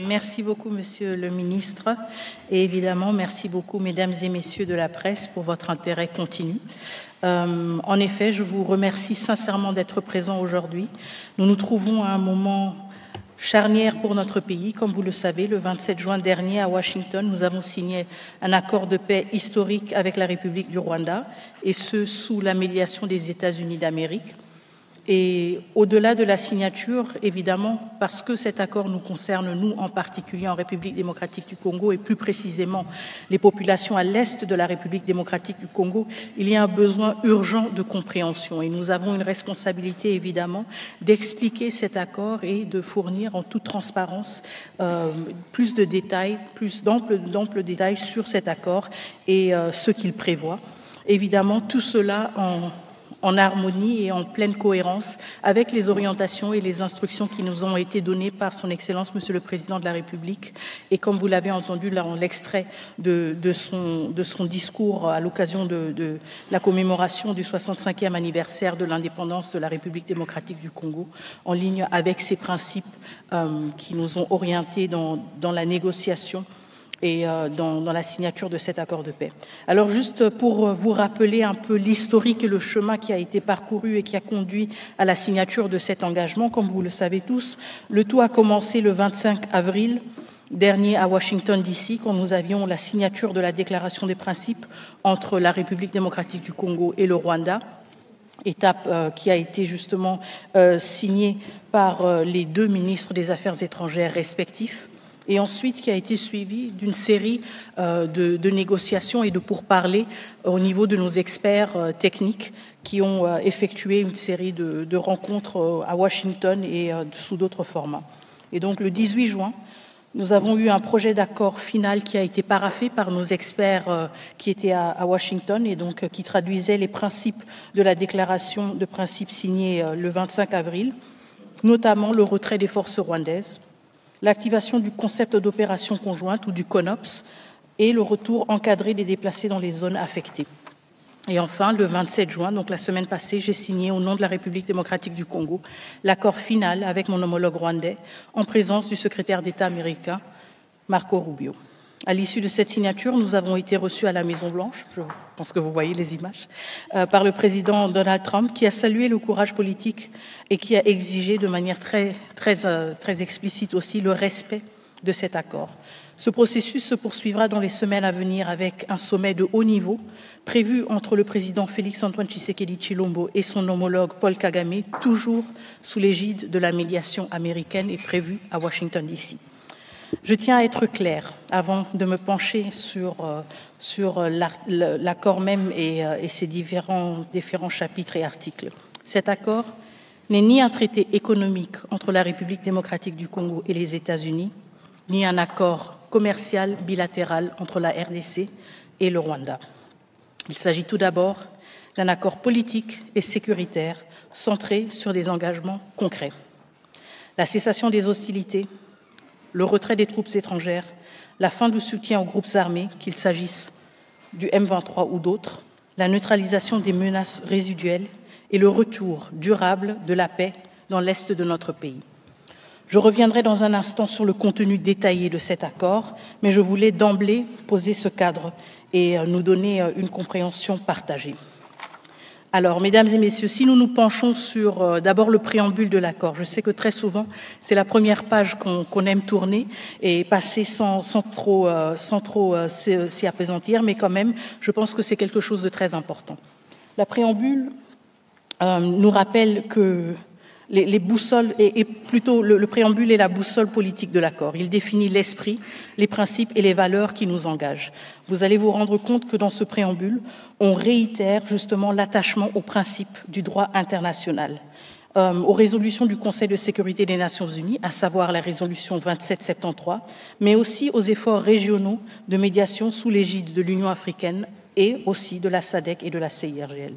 Merci beaucoup, Monsieur le ministre, et évidemment, merci beaucoup, Mesdames et Messieurs de la presse, pour votre intérêt continu. En effet, je vous remercie sincèrement d'être présents aujourd'hui. Nous nous trouvons à un moment charnière pour notre pays. Comme vous le savez, le 27 juin dernier, à Washington, nous avons signé un accord de paix historique avec la République du Rwanda, et ce, sous la médiation des États-Unis d'Amérique. Et au-delà de la signature, évidemment, parce que cet accord nous concerne, nous en particulier en République démocratique du Congo, et plus précisément les populations à l'est de la République démocratique du Congo, il y a un besoin urgent de compréhension. Et nous avons une responsabilité, évidemment, d'expliquer cet accord et de fournir en toute transparence plus de détails, plus d'amples détails sur cet accord et ce qu'il prévoit. Évidemment, tout cela en harmonie et en pleine cohérence avec les orientations et les instructions qui nous ont été données par son Excellence, Monsieur le Président de la République. Et comme vous l'avez entendu dans l'extrait de son discours à l'occasion de la commémoration du 65e anniversaire de l'indépendance de la République démocratique du Congo, en ligne avec ces principes qui nous ont orientés dans la négociation et dans la signature de cet accord de paix. Alors juste pour vous rappeler un peu l'historique et le chemin qui a été parcouru et qui a conduit à la signature de cet engagement, comme vous le savez tous, le tout a commencé le 25 avril dernier à Washington, D.C., quand nous avions la signature de la déclaration des principes entre la République démocratique du Congo et le Rwanda, étape qui a été justement signée par les deux ministres des Affaires étrangères respectifs, et ensuite qui a été suivi d'une série de négociations et de pourparlers au niveau de nos experts techniques qui ont effectué une série de rencontres à Washington et sous d'autres formats. Et donc le 18 juin, nous avons eu un projet d'accord final qui a été paraphé par nos experts qui étaient à Washington et donc qui traduisait les principes de la déclaration de principes signée le 25 avril, notamment le retrait des forces rwandaises, l'activation du concept d'opération conjointe ou du CONOPS et le retour encadré des déplacés dans les zones affectées. Et enfin, le 27 juin, donc la semaine passée, j'ai signé au nom de la République démocratique du Congo l'accord final avec mon homologue rwandais en présence du secrétaire d'État américain Marco Rubio. À l'issue de cette signature, nous avons été reçus à la Maison-Blanche, je pense que vous voyez les images, par le président Donald Trump, qui a salué le courage politique et qui a exigé de manière très explicite aussi le respect de cet accord. Ce processus se poursuivra dans les semaines à venir avec un sommet de haut niveau prévu entre le président Félix-Antoine Tshisekedi Tshilombo et son homologue Paul Kagame, toujours sous l'égide de la médiation américaine et prévu à Washington, D.C. Je tiens à être clair, avant de me pencher sur l'accord même et ses différents chapitres et articles. Cet accord n'est ni un traité économique entre la République démocratique du Congo et les États-Unis, ni un accord commercial bilatéral entre la RDC et le Rwanda. Il s'agit tout d'abord d'un accord politique et sécuritaire centré sur des engagements concrets. La cessation des hostilités, le retrait des troupes étrangères, la fin du soutien aux groupes armés, qu'il s'agisse du M23 ou d'autres, la neutralisation des menaces résiduelles et le retour durable de la paix dans l'est de notre pays. Je reviendrai dans un instant sur le contenu détaillé de cet accord, mais je voulais d'emblée poser ce cadre et nous donner une compréhension partagée. Alors, mesdames et messieurs, si nous nous penchons sur d'abord le préambule de l'accord, je sais que très souvent, c'est la première page qu'on aime tourner et passer sans trop s'y appesantir, mais quand même, je pense que c'est quelque chose de très important. La préambule nous rappelle que les boussoles, et plutôt le préambule est la boussole politique de l'accord. Il définit l'esprit, les principes et les valeurs qui nous engagent. Vous allez vous rendre compte que dans ce préambule, on réitère justement l'attachement aux principes du droit international, aux résolutions du Conseil de sécurité des Nations Unies, à savoir la résolution 2773, mais aussi aux efforts régionaux de médiation sous l'égide de l'Union africaine et aussi de la SADC et de la CIRGL.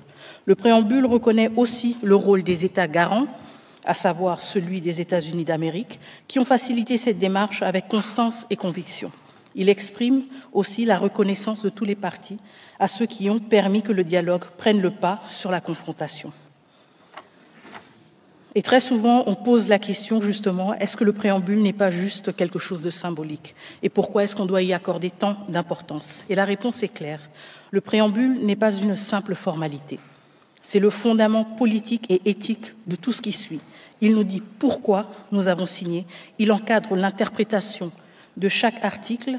Le préambule reconnaît aussi le rôle des États garants, à savoir celui des États-Unis d'Amérique, qui ont facilité cette démarche avec constance et conviction. Il exprime aussi la reconnaissance de tous les partis à ceux qui ont permis que le dialogue prenne le pas sur la confrontation. Et très souvent, on pose la question justement, est-ce que le préambule n'est pas juste quelque chose de symbolique? Et pourquoi est-ce qu'on doit y accorder tant d'importance? Et la réponse est claire. Le préambule n'est pas une simple formalité. C'est le fondament politique et éthique de tout ce qui suit. Il nous dit pourquoi nous avons signé, il encadre l'interprétation de chaque article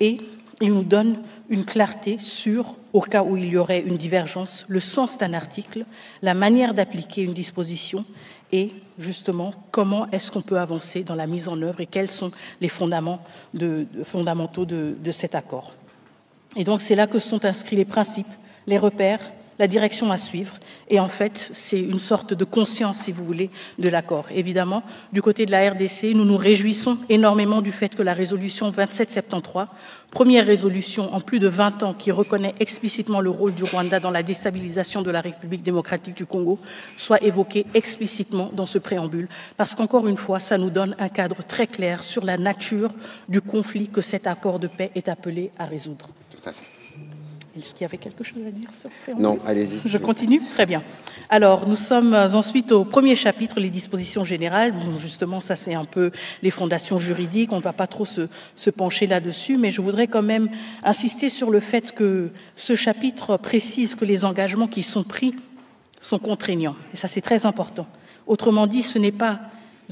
et il nous donne une clarté sur, au cas où il y aurait une divergence, le sens d'un article, la manière d'appliquer une disposition et justement comment est-ce qu'on peut avancer dans la mise en œuvre et quels sont les fondamentaux de cet accord. Et donc c'est là que sont inscrits les principes, les repères, la direction à suivre. Et en fait, c'est une sorte de conscience, si vous voulez, de l'accord. Évidemment, du côté de la RDC, nous nous réjouissons énormément du fait que la résolution 2773, première résolution en plus de 20 ans qui reconnaît explicitement le rôle du Rwanda dans la déstabilisation de la République démocratique du Congo, soit évoquée explicitement dans ce préambule. Parce qu'encore une fois, ça nous donne un cadre très clair sur la nature du conflit que cet accord de paix est appelé à résoudre. Tout à fait. Est-ce qu'il y avait quelque chose à dire sur le préambule? Non, allez-y. Je continue? Très bien. Alors, nous sommes ensuite au premier chapitre, les dispositions générales. Bon, justement, ça, c'est un peu les fondations juridiques. On ne va pas trop se pencher là-dessus, mais je voudrais quand même insister sur le fait que ce chapitre précise que les engagements qui sont pris sont contraignants. Et ça, c'est très important. Autrement dit, ce n'est pas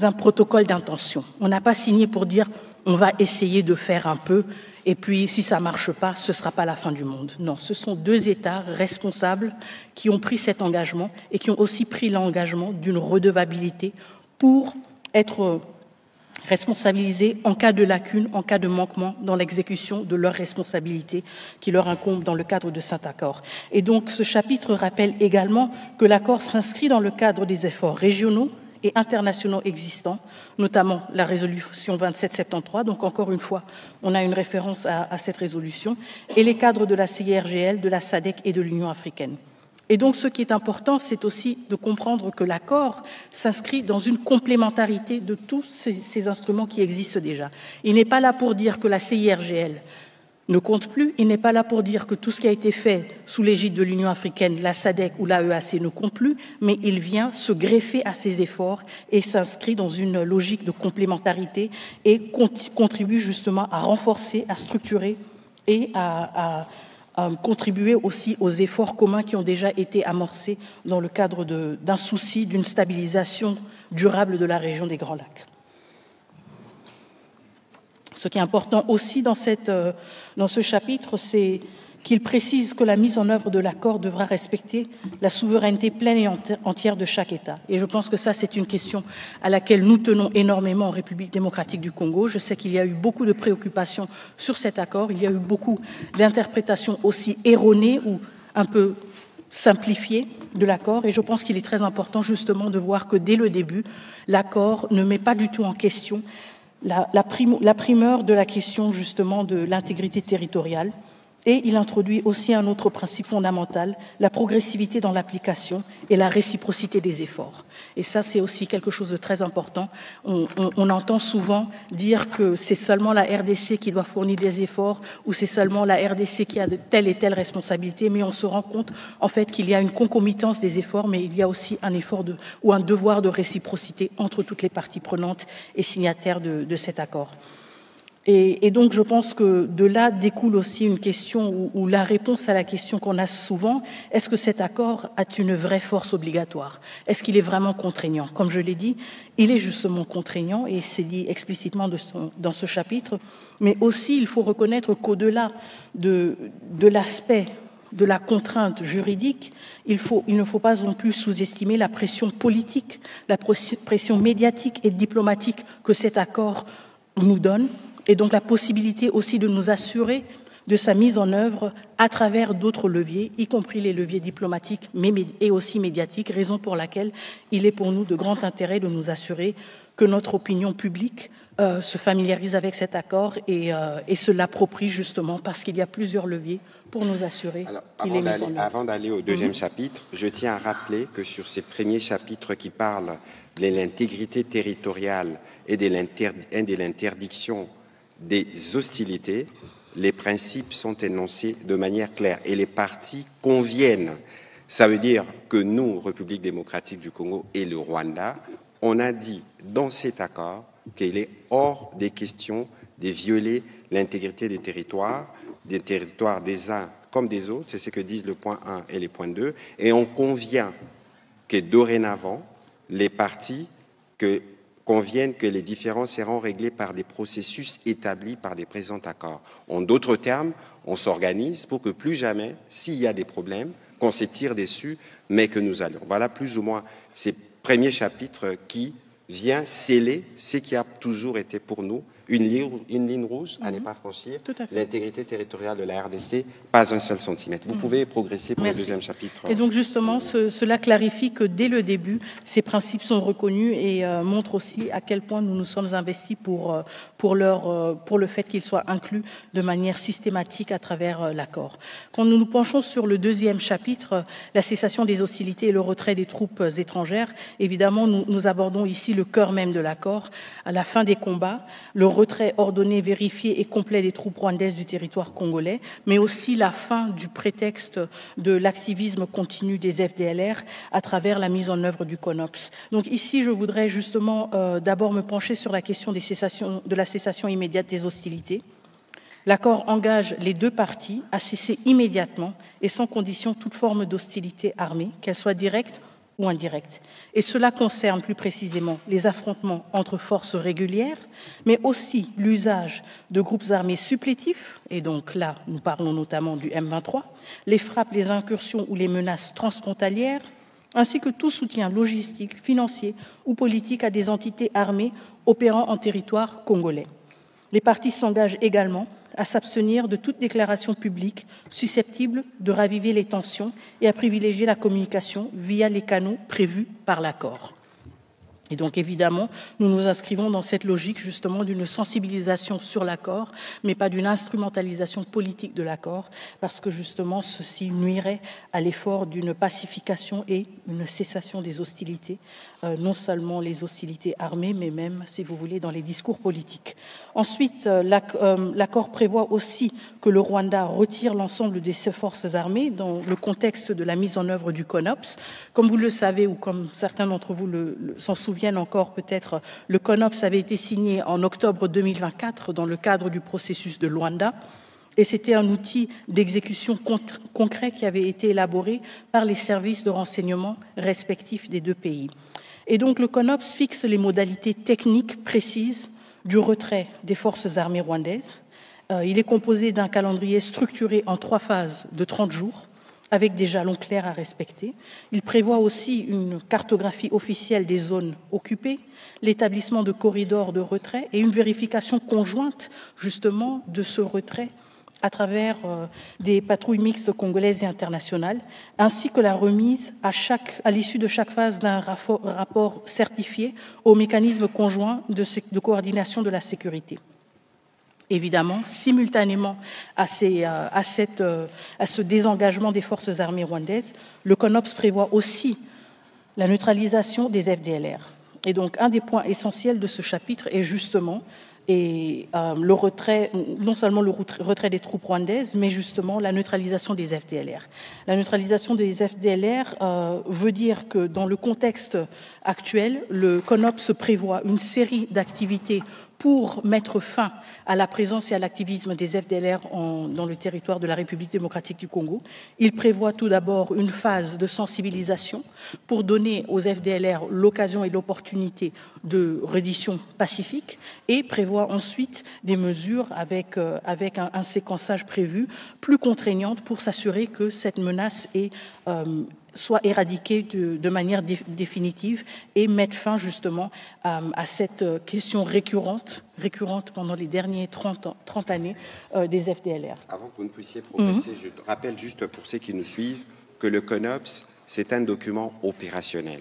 un protocole d'intention. On n'a pas signé pour dire on va essayer de faire un peu, et puis si ça ne marche pas, ce ne sera pas la fin du monde. Non, ce sont deux États responsables qui ont pris cet engagement et qui ont aussi pris l'engagement d'une redevabilité pour être responsabilisés en cas de lacune, en cas de manquement dans l'exécution de leurs responsabilités qui leur incombent dans le cadre de cet accord. Et donc ce chapitre rappelle également que l'accord s'inscrit dans le cadre des efforts régionaux et internationaux existants, notamment la résolution 2773, donc encore une fois, on a une référence à cette résolution, et les cadres de la CIRGL, de la SADC et de l'Union africaine. Et donc ce qui est important, c'est aussi de comprendre que l'accord s'inscrit dans une complémentarité de tous ces instruments qui existent déjà. Il n'est pas là pour dire que la CIRGL ne compte plus, il n'est pas là pour dire que tout ce qui a été fait sous l'égide de l'Union africaine, la SADC ou l'AEAC ne compte plus, mais il vient se greffer à ces efforts et s'inscrit dans une logique de complémentarité et contribue justement à renforcer, à structurer et à contribuer aussi aux efforts communs qui ont déjà été amorcés dans le cadre d'un souci d'une stabilisation durable de la région des Grands Lacs. Ce qui est important aussi dans ce chapitre, c'est qu'il précise que la mise en œuvre de l'accord devra respecter la souveraineté pleine et entière de chaque État. Et je pense que ça, c'est une question à laquelle nous tenons énormément en République démocratique du Congo. Je sais qu'il y a eu beaucoup de préoccupations sur cet accord. Il y a eu beaucoup d'interprétations aussi erronées ou un peu simplifiées de l'accord. Et je pense qu'il est très important justement de voir que dès le début, l'accord ne met pas du tout en question la primeur de la question justement de l'intégrité territoriale. Et il introduit aussi un autre principe fondamental, la progressivité dans l'application et la réciprocité des efforts. Et ça, c'est aussi quelque chose de très important. On entend souvent dire que c'est seulement la RDC qui doit fournir des efforts ou c'est seulement la RDC qui a de telle et telle responsabilité, mais on se rend compte en fait qu'il y a une concomitance des efforts, mais il y a aussi un effort ou un devoir de réciprocité entre toutes les parties prenantes et signataires de cet accord. Et donc, je pense que de là découle aussi une question où la réponse à la question qu'on a souvent, est-ce que cet accord a une vraie force obligatoire? Est-ce qu'il est vraiment contraignant? Comme je l'ai dit, il est justement contraignant et c'est dit explicitement dans ce chapitre, mais aussi il faut reconnaître qu'au-delà de l'aspect de la contrainte juridique, il ne faut pas non plus sous-estimer la pression politique, la pression médiatique et diplomatique que cet accord nous donne, et donc la possibilité aussi de nous assurer de sa mise en œuvre à travers d'autres leviers, y compris les leviers diplomatiques et aussi médiatiques, raison pour laquelle il est pour nous de grand intérêt de nous assurer que notre opinion publique se familiarise avec cet accord et se l'approprie justement parce qu'il y a plusieurs leviers pour nous assurer qu'il est mis en œuvre. Avant d'aller au deuxième chapitre, je tiens à rappeler que sur ces premiers chapitres qui parlent de l'intégrité territoriale et de l'interdiction des hostilités, les principes sont énoncés de manière claire et les parties conviennent Ça veut dire que nous, République démocratique du Congo et le Rwanda, on a dit dans cet accord qu'il est hors des questions de violer l'intégrité des territoires des uns comme des autres, c'est ce que disent le point 1 et les points 2, et on convient que dorénavant, les parties conviennent que les différends seront réglés par des processus établis par des présents accords. En d'autres termes, on s'organise pour que plus jamais, s'il y a des problèmes, qu'on se tire dessus, mais que nous allons. Voilà plus ou moins ces premiers chapitres qui vient sceller ce qui a toujours été pour nous une ligne rouge à ne pas franchir, l'intégrité territoriale de la RDC, pas un seul centimètre. Vous pouvez progresser pour le deuxième chapitre. Et donc justement, cela clarifie que dès le début, ces principes sont reconnus et montrent aussi à quel point nous nous sommes investis pour le fait qu'ils soient inclus de manière systématique à travers l'accord. Quand nous nous penchons sur le deuxième chapitre, la cessation des hostilités et le retrait des troupes étrangères, évidemment, nous abordons ici le cœur même de l'accord. À la fin des combats, le retrait ordonné, vérifié et complet des troupes rwandaises du territoire congolais, mais aussi la fin du prétexte de l'activisme continu des FDLR à travers la mise en œuvre du CONOPS. Donc ici, je voudrais justement d'abord me pencher sur la question de la cessation immédiate des hostilités. L'accord engage les deux parties à cesser immédiatement et sans condition toute forme d'hostilité armée, qu'elle soit directe ou indirecte. Et cela concerne plus précisément les affrontements entre forces régulières, mais aussi l'usage de groupes armés supplétifs, et donc là, nous parlons notamment du M23, les frappes, les incursions ou les menaces transfrontalières, ainsi que tout soutien logistique, financier ou politique à des entités armées opérant en territoire congolais. Les parties s'engagent également à s'abstenir de toute déclaration publique susceptible de raviver les tensions et à privilégier la communication via les canaux prévus par l'accord. Et donc, évidemment, nous nous inscrivons dans cette logique, justement, d'une sensibilisation sur l'accord, mais pas d'une instrumentalisation politique de l'accord, parce que, justement, ceci nuirait à l'effort d'une pacification et une cessation des hostilités, non seulement les hostilités armées, mais même, si vous voulez, dans les discours politiques. Ensuite, l'accord prévoit aussi que le Rwanda retire l'ensemble de ses forces armées dans le contexte de la mise en œuvre du CONOPS. Comme vous le savez, ou comme certains d'entre vous s'en souviennent encore peut-être, le CONOPS avait été signé en octobre 2024 dans le cadre du processus de Luanda, et c'était un outil d'exécution concret qui avait été élaboré par les services de renseignement respectifs des deux pays. Et donc le CONOPS fixe les modalités techniques précises du retrait des forces armées rwandaises. Il est composé d'un calendrier structuré en 3 phases de 30 jours, avec des jalons clairs à respecter. Il prévoit aussi une cartographie officielle des zones occupées, l'établissement de corridors de retrait et une vérification conjointe, justement, de ce retrait à travers des patrouilles mixtes congolaises et internationales, ainsi que la remise à l'issue de chaque phase d'un rapport certifié au mécanisme conjoint de coordination de la sécurité. Évidemment, simultanément à ce désengagement des forces armées rwandaises, le CONOPS prévoit aussi la neutralisation des FDLR. Et donc, un des points essentiels de ce chapitre est justement le retrait, non seulement le retrait des troupes rwandaises, mais justement la neutralisation des FDLR. La neutralisation des FDLR veut dire que dans le contexte actuel, le CONOPS prévoit une série d'activités pour mettre fin à la présence et à l'activisme des FDLR dans le territoire de la République démocratique du Congo. Il prévoit tout d'abord une phase de sensibilisation pour donner aux FDLR l'occasion et l'opportunité de reddition pacifique et prévoit ensuite des mesures avec un séquençage prévu plus contraignante pour s'assurer que cette menace soit éradiquée de manière définitive et mettre fin justement à cette question récurrente pendant les derniers 30 années des FDLR. Avant que vous ne puissiez progresser, je rappelle juste pour ceux qui nous suivent que le CONOPS, c'est un document opérationnel.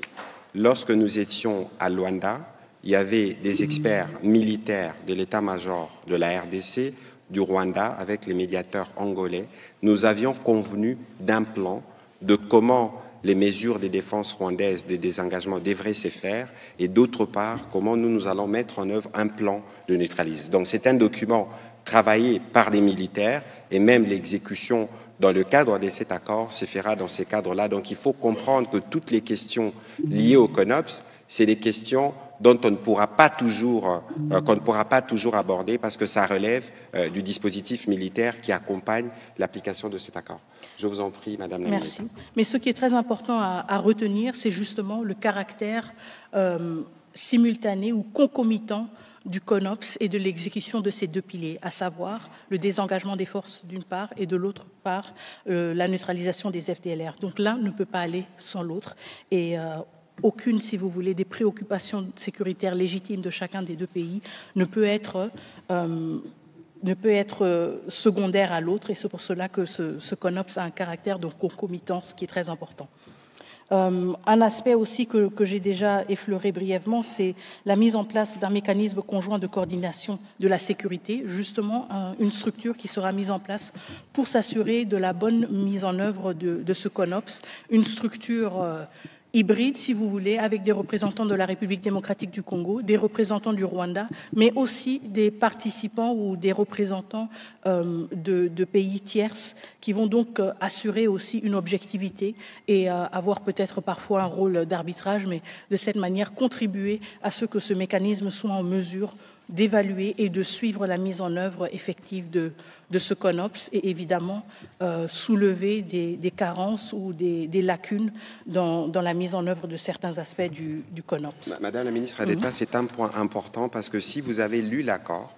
Lorsque nous étions à Luanda, il y avait des experts militaires de l'état-major de la RDC, du Rwanda, avec les médiateurs angolais. Nous avions convenu d'un plan de comment les mesures de défense rwandaises de désengagement devraient se faire et d'autre part, comment nous allons mettre en œuvre un plan de neutralisation. Donc c'est un document travaillé par les militaires et même l'exécution dans le cadre de cet accord se fera dans ces cadres-là. Donc il faut comprendre que toutes les questions liées au CONOPS, c'est des questions dont on ne pourra pas toujours, qu'on ne pourra pas toujours aborder parce que ça relève du dispositif militaire qui accompagne l'application de cet accord. Je vous en prie, Madame la Ministre. Merci. Mais ce qui est très important à retenir, c'est justement le caractère simultané ou concomitant du CONOPS et de l'exécution de ces deux piliers, à savoir le désengagement des forces d'une part et de l'autre part la neutralisation des FDLR. Donc l'un ne peut pas aller sans l'autre et aucune, si vous voulez, des préoccupations sécuritaires légitimes de chacun des deux pays ne peut être secondaire à l'autre et c'est pour cela que ce CONOPS a un caractère de concomitance qui est très important. Un aspect aussi que j'ai déjà effleuré brièvement, c'est la mise en place d'un mécanisme conjoint de coordination de la sécurité, justement une structure qui sera mise en place pour s'assurer de la bonne mise en œuvre de ce CONOPS, une structure hybride, si vous voulez, avec des représentants de la République démocratique du Congo, des représentants du Rwanda, mais aussi des participants ou des représentants de pays tierces qui vont donc assurer aussi une objectivité et avoir peut-être parfois un rôle d'arbitrage, mais de cette manière contribuer à ce que ce mécanisme soit en mesure d'évaluer et de suivre la mise en œuvre effective de ce CONOPS et évidemment soulever des carences ou des lacunes dans la mise en œuvre de certains aspects du CONOPS. Madame la ministre d'État, c'est un point important parce que si vous avez lu l'accord,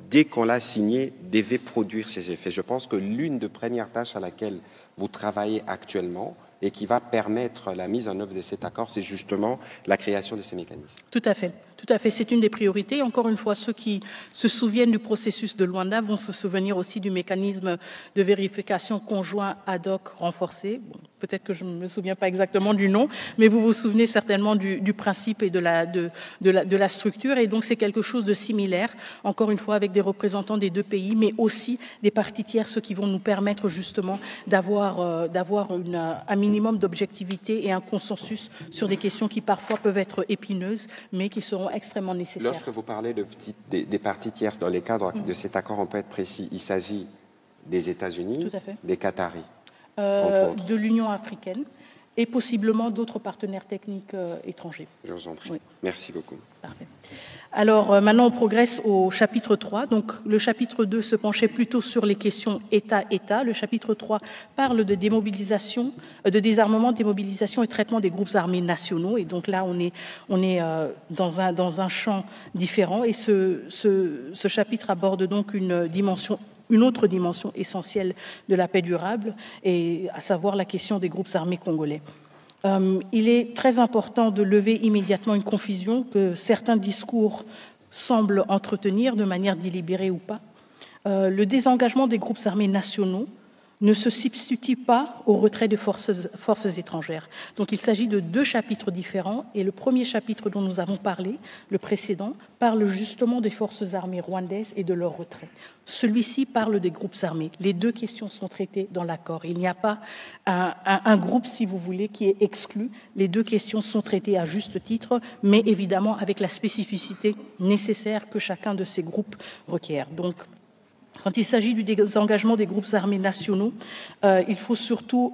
dès qu'on l'a signé, devait produire ses effets. Je pense que l'une des premières tâches à laquelle vous travaillez actuellement et qui va permettre la mise en œuvre de cet accord, c'est justement la création de ces mécanismes. Tout à fait. Tout à fait, c'est une des priorités. Encore une fois, ceux qui se souviennent du processus de Luanda vont se souvenir aussi du mécanisme de vérification conjoint ad hoc renforcé. Bon, peut-être que je ne me souviens pas exactement du nom, mais vous vous souvenez certainement du principe et de la structure. Et donc, c'est quelque chose de similaire, encore une fois, avec des représentants des deux pays, mais aussi des parties tierces qui vont nous permettre justement d'avoir un minimum d'objectivité et un consensus sur des questions qui parfois peuvent être épineuses, mais qui seront extrêmement nécessaires. Lorsque vous parlez des parties tierces, dans les cadres de cet accord, on peut être précis, il s'agit des États-Unis, des Qataris, de l'Union africaine et possiblement d'autres partenaires techniques étrangers. Je vous en prie. Oui. Merci beaucoup. Parfait. Alors maintenant, on progresse au chapitre 3. Donc le chapitre 2 se penchait plutôt sur les questions État-État. Le chapitre 3 parle de démobilisation, de désarmement, démobilisation et traitement des groupes armés nationaux. Et donc là, on est dans un champ différent. Et ce chapitre aborde donc une autre dimension essentielle de la paix durable, et à savoir la question des groupes armés congolais. Il est très important de lever immédiatement une confusion que certains discours semblent entretenir de manière délibérée ou pas. Le désengagement des groupes armés nationaux ne se substitue pas au retrait de forces étrangères. Donc il s'agit de deux chapitres différents et le premier chapitre dont nous avons parlé, le précédent, parle justement des forces armées rwandaises et de leur retrait. Celui-ci parle des groupes armés. Les deux questions sont traitées dans l'accord. Il n'y a pas un groupe, si vous voulez, qui est exclu. Les deux questions sont traitées à juste titre, mais évidemment avec la spécificité nécessaire que chacun de ces groupes requiert. Donc, quand il s'agit du désengagement des groupes armés nationaux, il faut surtout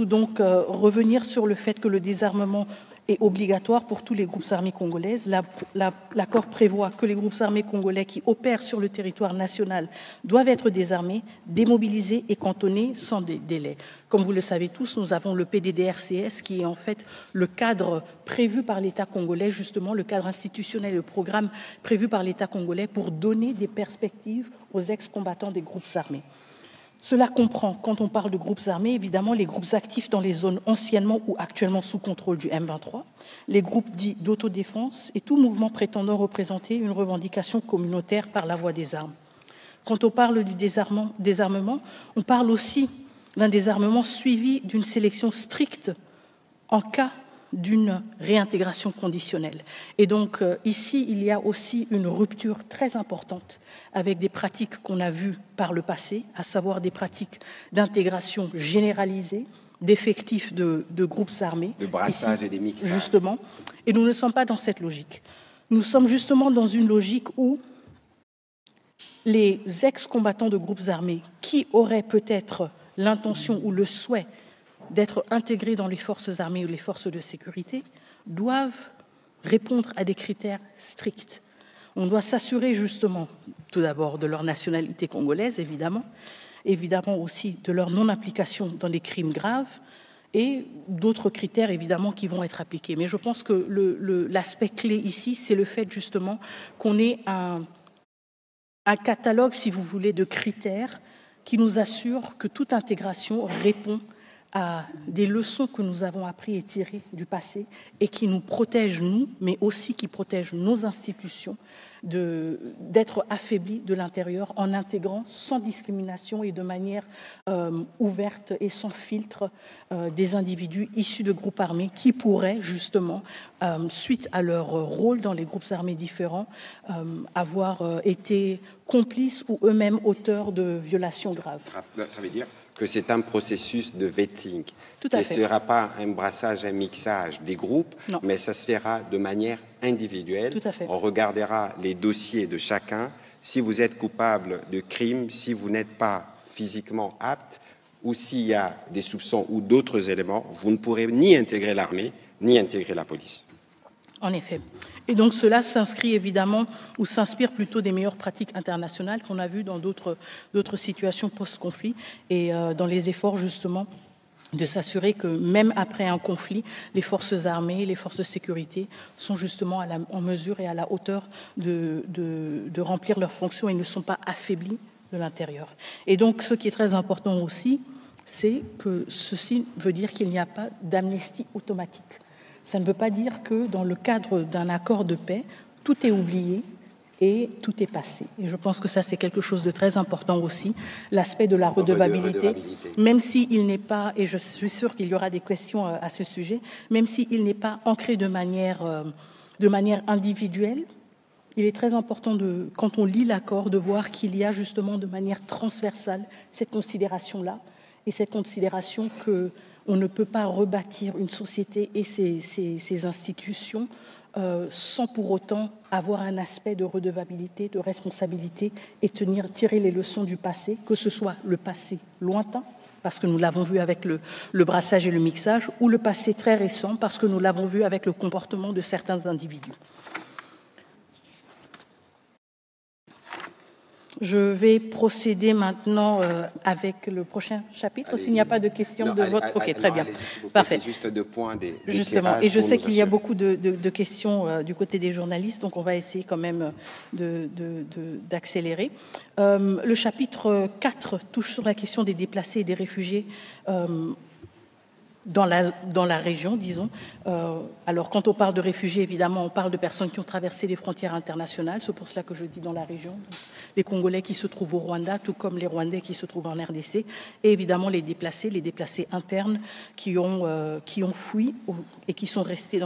donc revenir sur le fait que le désarmement est obligatoire pour tous les groupes armés congolaises. L'accord prévoit que les groupes armés congolais qui opèrent sur le territoire national doivent être désarmés, démobilisés et cantonnés sans délai. Comme vous le savez tous, nous avons le PDDRCS qui est en fait le cadre prévu par l'État congolais, justement le cadre institutionnel, le programme prévu par l'État congolais pour donner des perspectives aux ex-combattants des groupes armés. Cela comprend, quand on parle de groupes armés, évidemment les groupes actifs dans les zones anciennement ou actuellement sous contrôle du M23, les groupes dits d'autodéfense et tout mouvement prétendant représenter une revendication communautaire par la voie des armes. Quand on parle du désarmement, on parle aussi d'un désarmement suivi d'une sélection stricte en cas d'une réintégration conditionnelle. Et donc ici, il y a aussi une rupture très importante avec des pratiques qu'on a vues par le passé, à savoir des pratiques d'intégration généralisée, d'effectifs de groupes armés. De brassage et des mixages. Justement. Et nous ne sommes pas dans cette logique. nous sommes justement dans une logique où les ex-combattants de groupes armés qui auraient peut-être l'intention ou le souhait d'être intégrés dans les forces armées ou les forces de sécurité doivent répondre à des critères stricts. On doit s'assurer justement, tout d'abord, de leur nationalité congolaise, évidemment aussi de leur non-implication dans des crimes graves, et d'autres critères, évidemment, qui vont être appliqués. Mais je pense que l'aspect clé ici, c'est le fait, justement, qu'on ait un catalogue, si vous voulez, de critères qui nous assure que toute intégration répond à des leçons que nous avons appris et tirées du passé et qui nous protègent, nous, mais aussi qui protègent nos institutions d'être affaiblies de l'intérieur en intégrant sans discrimination et de manière ouverte et sans filtre des individus issus de groupes armés qui pourraient justement, suite à leur rôle dans les groupes armés différents, avoir été complices ou eux-mêmes auteurs de violations graves. Ça veut dire que c'est un processus de vetting. Tout à fait. Ce ne sera pas un brassage, un mixage des groupes, non, mais ça se fera de manière individuelle. Tout à fait. On regardera les dossiers de chacun. Si vous êtes coupable de crime, si vous n'êtes pas physiquement apte, ou s'il y a des soupçons ou d'autres éléments, vous ne pourrez ni intégrer l'armée, ni intégrer la police. En effet. Et donc cela s'inscrit évidemment, ou s'inspire plutôt des meilleures pratiques internationales qu'on a vues dans d'autres situations post-conflit et dans les efforts justement de s'assurer que même après un conflit, les forces armées, les forces de sécurité sont justement en mesure et à la hauteur de remplir leurs fonctions et ne sont pas affaiblies de l'intérieur. Et donc ce qui est très important aussi, c'est que ceci veut dire qu'il n'y a pas d'amnistie automatique. Ça ne veut pas dire que dans le cadre d'un accord de paix, tout est oublié et tout est passé. Et je pense que ça, c'est quelque chose de très important aussi, l'aspect de la redevabilité, même s'il n'est pas, et je suis sûre qu'il y aura des questions à ce sujet, même s'il n'est pas ancré de manière individuelle, il est très important, quand on lit l'accord, de voir qu'il y a justement de manière transversale cette considération-là, et cette considération qu'on ne peut pas rebâtir une société et ses institutions sans pour autant avoir un aspect de redevabilité, de responsabilité et tirer les leçons du passé, que ce soit le passé lointain, parce que nous l'avons vu avec le brassage et le mixage, ou le passé très récent, parce que nous l'avons vu avec le comportement de certains individus. Je vais procéder maintenant avec le prochain chapitre, s'il n'y a pas de questions de votre... Ok, très bien. Parfait. C'est juste deux points justement, et je sais qu'il y a beaucoup de questions du côté des journalistes, donc on va essayer quand même d'accélérer. Le chapitre 4 touche sur la question des déplacés et des réfugiés dans la région, disons. Alors, quand on parle de réfugiés, évidemment, on parle de personnes qui ont traversé les frontières internationales. C'est pour cela que je dis dans la région. Les Congolais qui se trouvent au Rwanda, tout comme les Rwandais qui se trouvent en RDC. Et évidemment, les déplacés internes qui ont fui et qui sont restés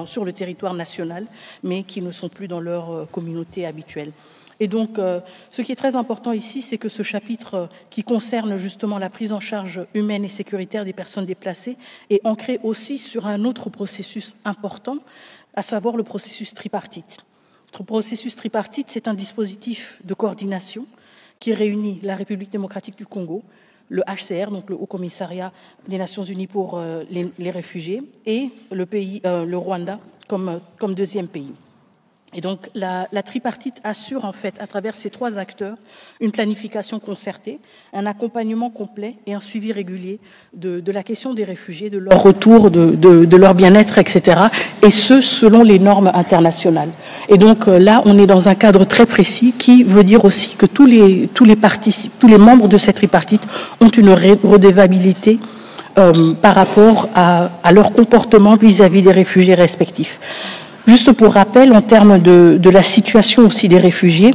sur le territoire national, mais qui ne sont plus dans leur communauté habituelle. Et donc, ce qui est très important ici, c'est que ce chapitre qui concerne justement la prise en charge humaine et sécuritaire des personnes déplacées est ancré aussi sur un autre processus important, à savoir le processus tripartite. Le processus tripartite, c'est un dispositif de coordination qui réunit la République démocratique du Congo, le HCR, donc le Haut Commissariat des Nations Unies pour les réfugiés, et le Rwanda comme deuxième pays. Et donc, la tripartite assure, en fait, à travers ces trois acteurs, une planification concertée, un accompagnement complet et un suivi régulier de la question des réfugiés, de leur retour, de leur bien-être, etc., et ce, selon les normes internationales. Et donc, là, on est dans un cadre très précis qui veut dire aussi que tous les membres de cette tripartite ont une redevabilité par rapport à leur comportement vis-à-vis des réfugiés respectifs. Juste pour rappel, en termes de la situation aussi des réfugiés,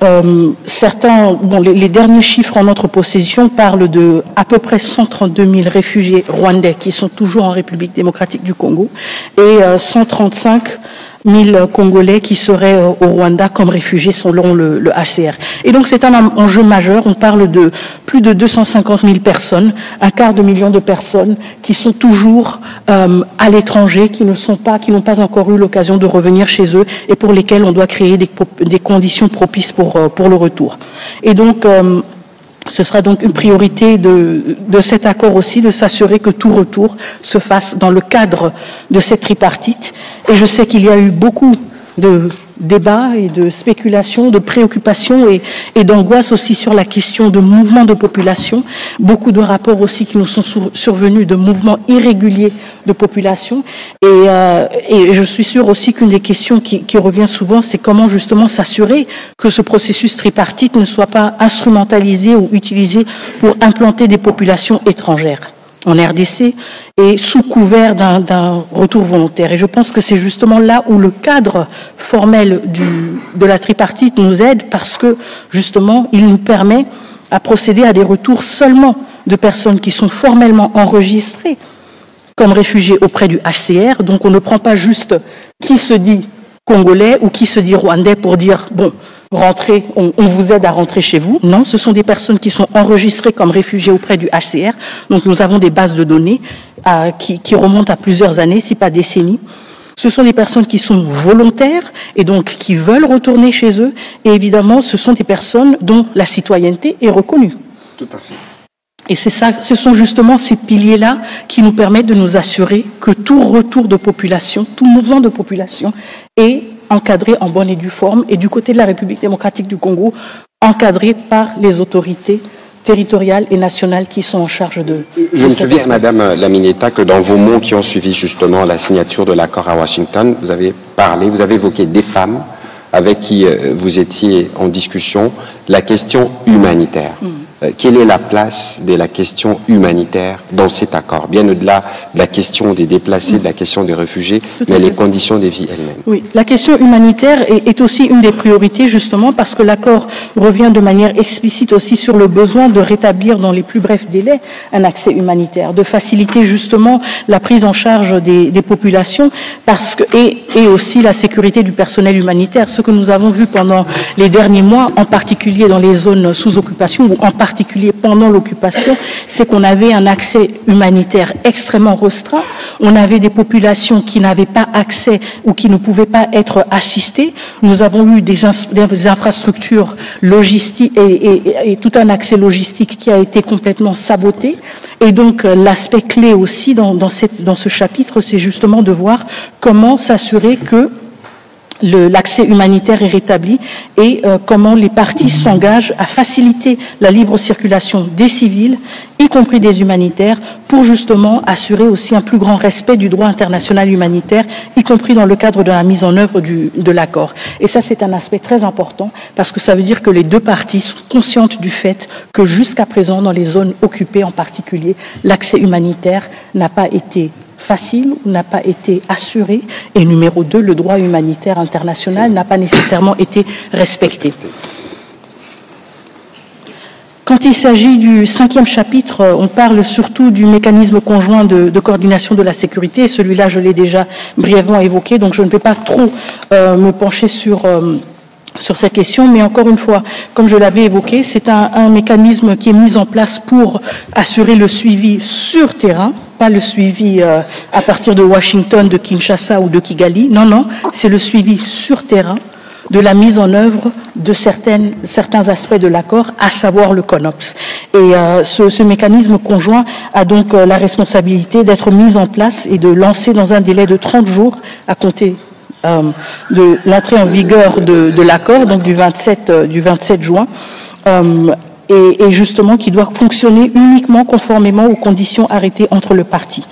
les derniers chiffres en notre possession parlent de à peu près 132 000 réfugiés rwandais qui sont toujours en République démocratique du Congo et 135 000 Congolais qui seraient au Rwanda comme réfugiés selon le HCR. Et donc c'est un enjeu majeur. On parle de plus de 250 000 personnes, 250 000 de personnes qui sont toujours à l'étranger, qui n'ont pas encore eu l'occasion de revenir chez eux et pour lesquels on doit créer des conditions propices pour le retour. Et donc ce sera donc une priorité de cet accord aussi, de s'assurer que tout retour se fasse dans le cadre de cette tripartite. Et je sais qu'il y a eu beaucoup de débats et de spéculations, de préoccupations et d'angoisse aussi sur la question de mouvements de population. Beaucoup de rapports aussi qui nous sont survenus de mouvements irréguliers de population. Et je suis sûre aussi qu'une des questions qui revient souvent, c'est comment justement s'assurer que ce processus tripartite ne soit pas instrumentalisé ou utilisé pour implanter des populations étrangères en RDC et sous couvert d'un retour volontaire. Et je pense que c'est justement là où le cadre formel de la tripartite nous aide parce que justement il nous permet à procéder à des retours seulement de personnes qui sont formellement enregistrées comme réfugiés auprès du HCR. Donc on ne prend pas juste qui se dit congolais ou qui se dit rwandais pour dire bon, rentrez, on vous aide à rentrer chez vous. Non, ce sont des personnes qui sont enregistrées comme réfugiés auprès du HCR. Donc nous avons des bases de données qui remontent à plusieurs années, si pas décennies. Ce sont des personnes qui sont volontaires et donc qui veulent retourner chez eux. Et évidemment, ce sont des personnes dont la citoyenneté est reconnue. Tout à fait. Et c'est ça, ce sont justement ces piliers-là qui nous permettent de nous assurer que tout retour de population, tout mouvement de population est encadré en bonne et due forme, et du côté de la République démocratique du Congo, encadré par les autorités territoriales et nationales qui sont en charge de... Je me souviens, Madame Lamineta, que dans vos mots qui ont suivi justement la signature de l'accord à Washington, vous avez évoqué des femmes avec qui vous étiez en discussion, la question humanitaire. Quelle est la place de la question humanitaire dans cet accord, bien au-delà de la question des déplacés, de la question des réfugiés, mais les conditions de vie elles-mêmes? Oui, la question humanitaire est aussi une des priorités, justement, parce que l'accord revient de manière explicite aussi sur le besoin de rétablir dans les plus brefs délais un accès humanitaire, de faciliter justement la prise en charge des populations et aussi la sécurité du personnel humanitaire. Ce que nous avons vu pendant les derniers mois, en particulier dans les zones sous occupation ou en particulier pendant l'occupation, c'est qu'on avait un accès humanitaire extrêmement restreint. On avait des populations qui n'avaient pas accès ou qui ne pouvaient pas être assistées. Nous avons eu des infrastructures logistiques et tout un accès logistique qui a été complètement saboté. Et donc l'aspect clé aussi dans ce chapitre, c'est justement de voir comment s'assurer que l'accès humanitaire est rétabli et comment les parties s'engagent à faciliter la libre circulation des civils, y compris des humanitaires, pour justement assurer aussi un plus grand respect du droit international humanitaire, y compris dans le cadre de la mise en œuvre de l'accord. Et ça, c'est un aspect très important parce que ça veut dire que les deux parties sont conscientes du fait que jusqu'à présent, dans les zones occupées en particulier, l'accès humanitaire n'a pas été facile, n'a pas été assuré, et numéro 2, le droit humanitaire international n'a pas nécessairement été respecté. Quand il s'agit du 5e chapitre, on parle surtout du mécanisme conjoint de coordination de la sécurité. Celui-là, je l'ai déjà brièvement évoqué, donc je ne vais pas trop me pencher sur cette question, mais encore une fois, comme je l'avais évoqué, c'est un mécanisme qui est mis en place pour assurer le suivi sur terrain, pas le suivi à partir de Washington, de Kinshasa ou de Kigali. Non, non, c'est le suivi sur terrain de la mise en œuvre de certains aspects de l'accord, à savoir le CONOPS. Et ce mécanisme conjoint a donc la responsabilité d'être mis en place et de lancer dans un délai de 30 jours à compter de l'entrée en vigueur de l'accord, donc du 27 juin, et justement qui doit fonctionner uniquement conformément aux conditions arrêtées entre les parties.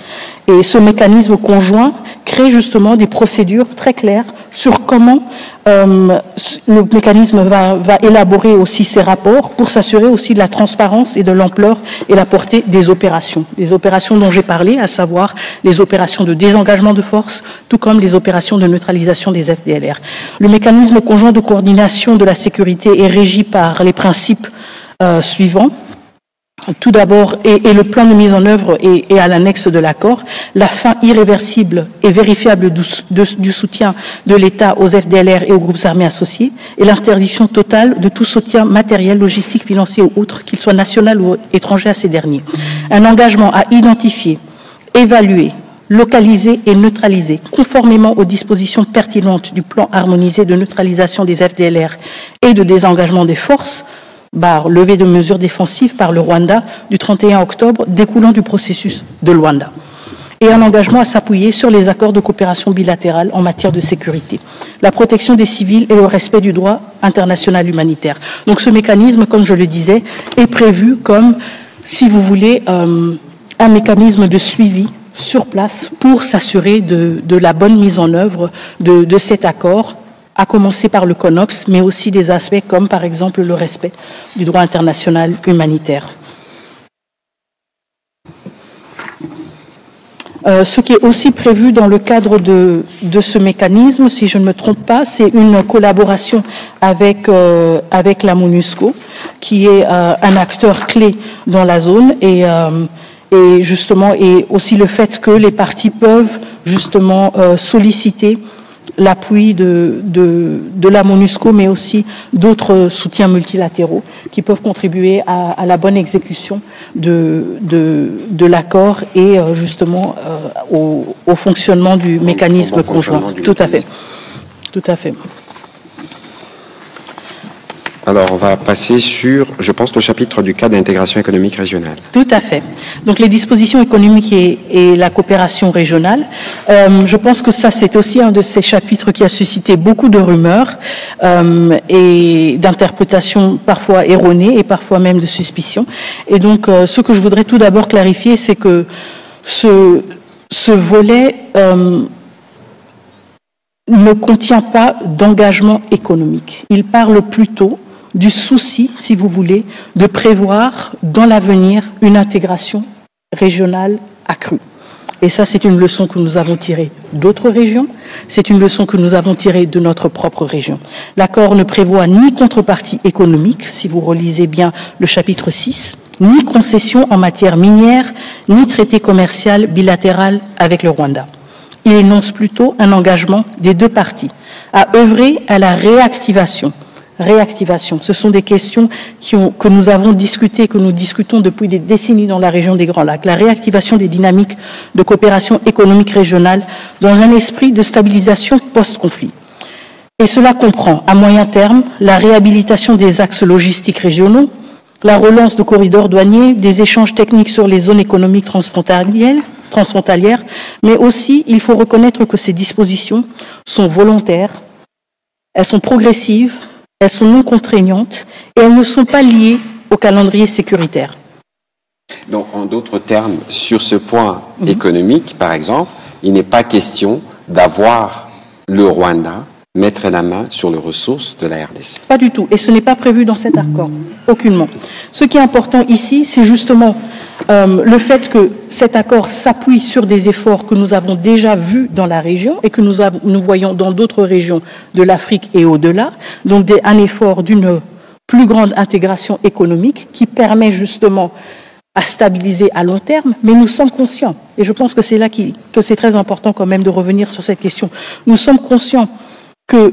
Et ce mécanisme conjoint crée justement des procédures très claires sur comment le mécanisme va élaborer aussi ses rapports pour s'assurer aussi de la transparence et de l'ampleur et la portée des opérations dont j'ai parlé, à savoir les opérations de désengagement de force, tout comme les opérations de neutralisation des FDLR. Le mécanisme conjoint de coordination de la sécurité est régi par les principes suivants. Tout d'abord, et le plan de mise en œuvre est à l'annexe de l'accord, la fin irréversible et vérifiable du soutien de l'État aux FDLR et aux groupes armés associés, et l'interdiction totale de tout soutien matériel, logistique, financier ou autre, qu'il soit national ou étranger à ces derniers. Un engagement à identifier, évaluer, localiser et neutraliser, conformément aux dispositions pertinentes du plan harmonisé de neutralisation des FDLR et de désengagement des forces, levée de mesures défensives par le Rwanda du 31 octobre découlant du processus de Luanda, et un engagement à s'appuyer sur les accords de coopération bilatérale en matière de sécurité, la protection des civils et le respect du droit international humanitaire. Donc ce mécanisme, comme je le disais, est prévu comme, si vous voulez, un mécanisme de suivi sur place pour s'assurer de la bonne mise en œuvre de cet accord, à commencer par le CONOPS, mais aussi des aspects comme, par exemple, le respect du droit international humanitaire. Ce qui est aussi prévu dans le cadre de ce mécanisme, si je ne me trompe pas, c'est une collaboration avec la MONUSCO, qui est un acteur clé dans la zone, et justement, et aussi le fait que les parties peuvent justement solliciter l'appui de la MONUSCO, mais aussi d'autres soutiens multilatéraux qui peuvent contribuer à la bonne exécution de l'accord et justement au fonctionnement du mécanisme conjoint. Tout à fait. Tout à fait. Alors, on va passer sur, je pense, le chapitre du cadre d'intégration économique régionale. Tout à fait. Donc, les dispositions économiques et la coopération régionale, je pense que ça, c'est aussi un de ces chapitres qui a suscité beaucoup de rumeurs et d'interprétations parfois erronées et parfois même de suspicions. Et donc, ce que je voudrais tout d'abord clarifier, c'est que ce volet ne contient pas d'engagement économique. Il parle plutôt du souci, si vous voulez, de prévoir dans l'avenir une intégration régionale accrue. Et ça, c'est une leçon que nous avons tirée d'autres régions, c'est une leçon que nous avons tirée de notre propre région. L'accord ne prévoit ni contrepartie économique, si vous relisez bien le chapitre 6, ni concession en matière minière, ni traité commercial bilatéral avec le Rwanda. Il énonce plutôt un engagement des deux parties à œuvrer à la réactivation. Réactivation, ce sont des questions que nous avons discutées, que nous discutons depuis des décennies dans la région des Grands Lacs. La réactivation des dynamiques de coopération économique régionale dans un esprit de stabilisation post-conflit. Et cela comprend, à moyen terme, la réhabilitation des axes logistiques régionaux, la relance de corridors douaniers, des échanges techniques sur les zones économiques transfrontalières, mais aussi, il faut reconnaître que ces dispositions sont volontaires, elles sont progressives, elles sont non contraignantes et elles ne sont pas liées au calendrier sécuritaire. Donc, en d'autres termes, sur ce point économique, par exemple, il n'est pas question d'avoir le Rwanda mettre la main sur les ressources de la RDC. Pas du tout, et ce n'est pas prévu dans cet accord, aucunement. Ce qui est important ici, c'est justement le fait que cet accord s'appuie sur des efforts que nous avons déjà vus dans la région et que nous voyons dans d'autres régions de l'Afrique et au-delà, donc un effort d'une plus grande intégration économique qui permet justement à stabiliser à long terme, mais nous sommes conscients, et je pense que c'est là que c'est très important quand même de revenir sur cette question, nous sommes conscients que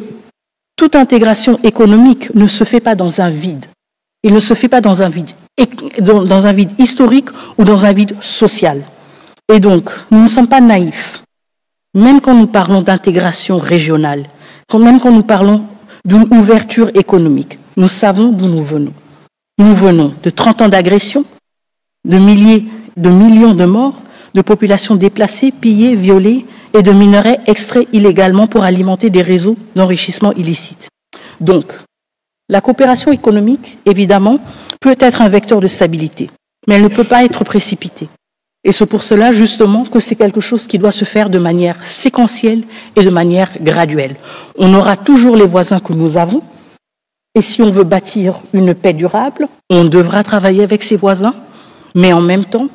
toute intégration économique ne se fait pas dans un vide. Il ne se fait pas dans un vide historique ou dans un vide social. Et donc, nous ne sommes pas naïfs. Même quand nous parlons d'intégration régionale, même quand nous parlons d'une ouverture économique, nous savons d'où nous venons. Nous venons de 30 ans d'agression, de millions de morts, de populations déplacées, pillées, violées et de minerais extraits illégalement pour alimenter des réseaux d'enrichissement illicite. Donc, la coopération économique, évidemment, peut être un vecteur de stabilité, mais elle ne peut pas être précipitée. Et c'est pour cela, justement, que c'est quelque chose qui doit se faire de manière séquentielle et de manière graduelle. On aura toujours les voisins que nous avons, et si on veut bâtir une paix durable, on devra travailler avec ses voisins, mais en même temps,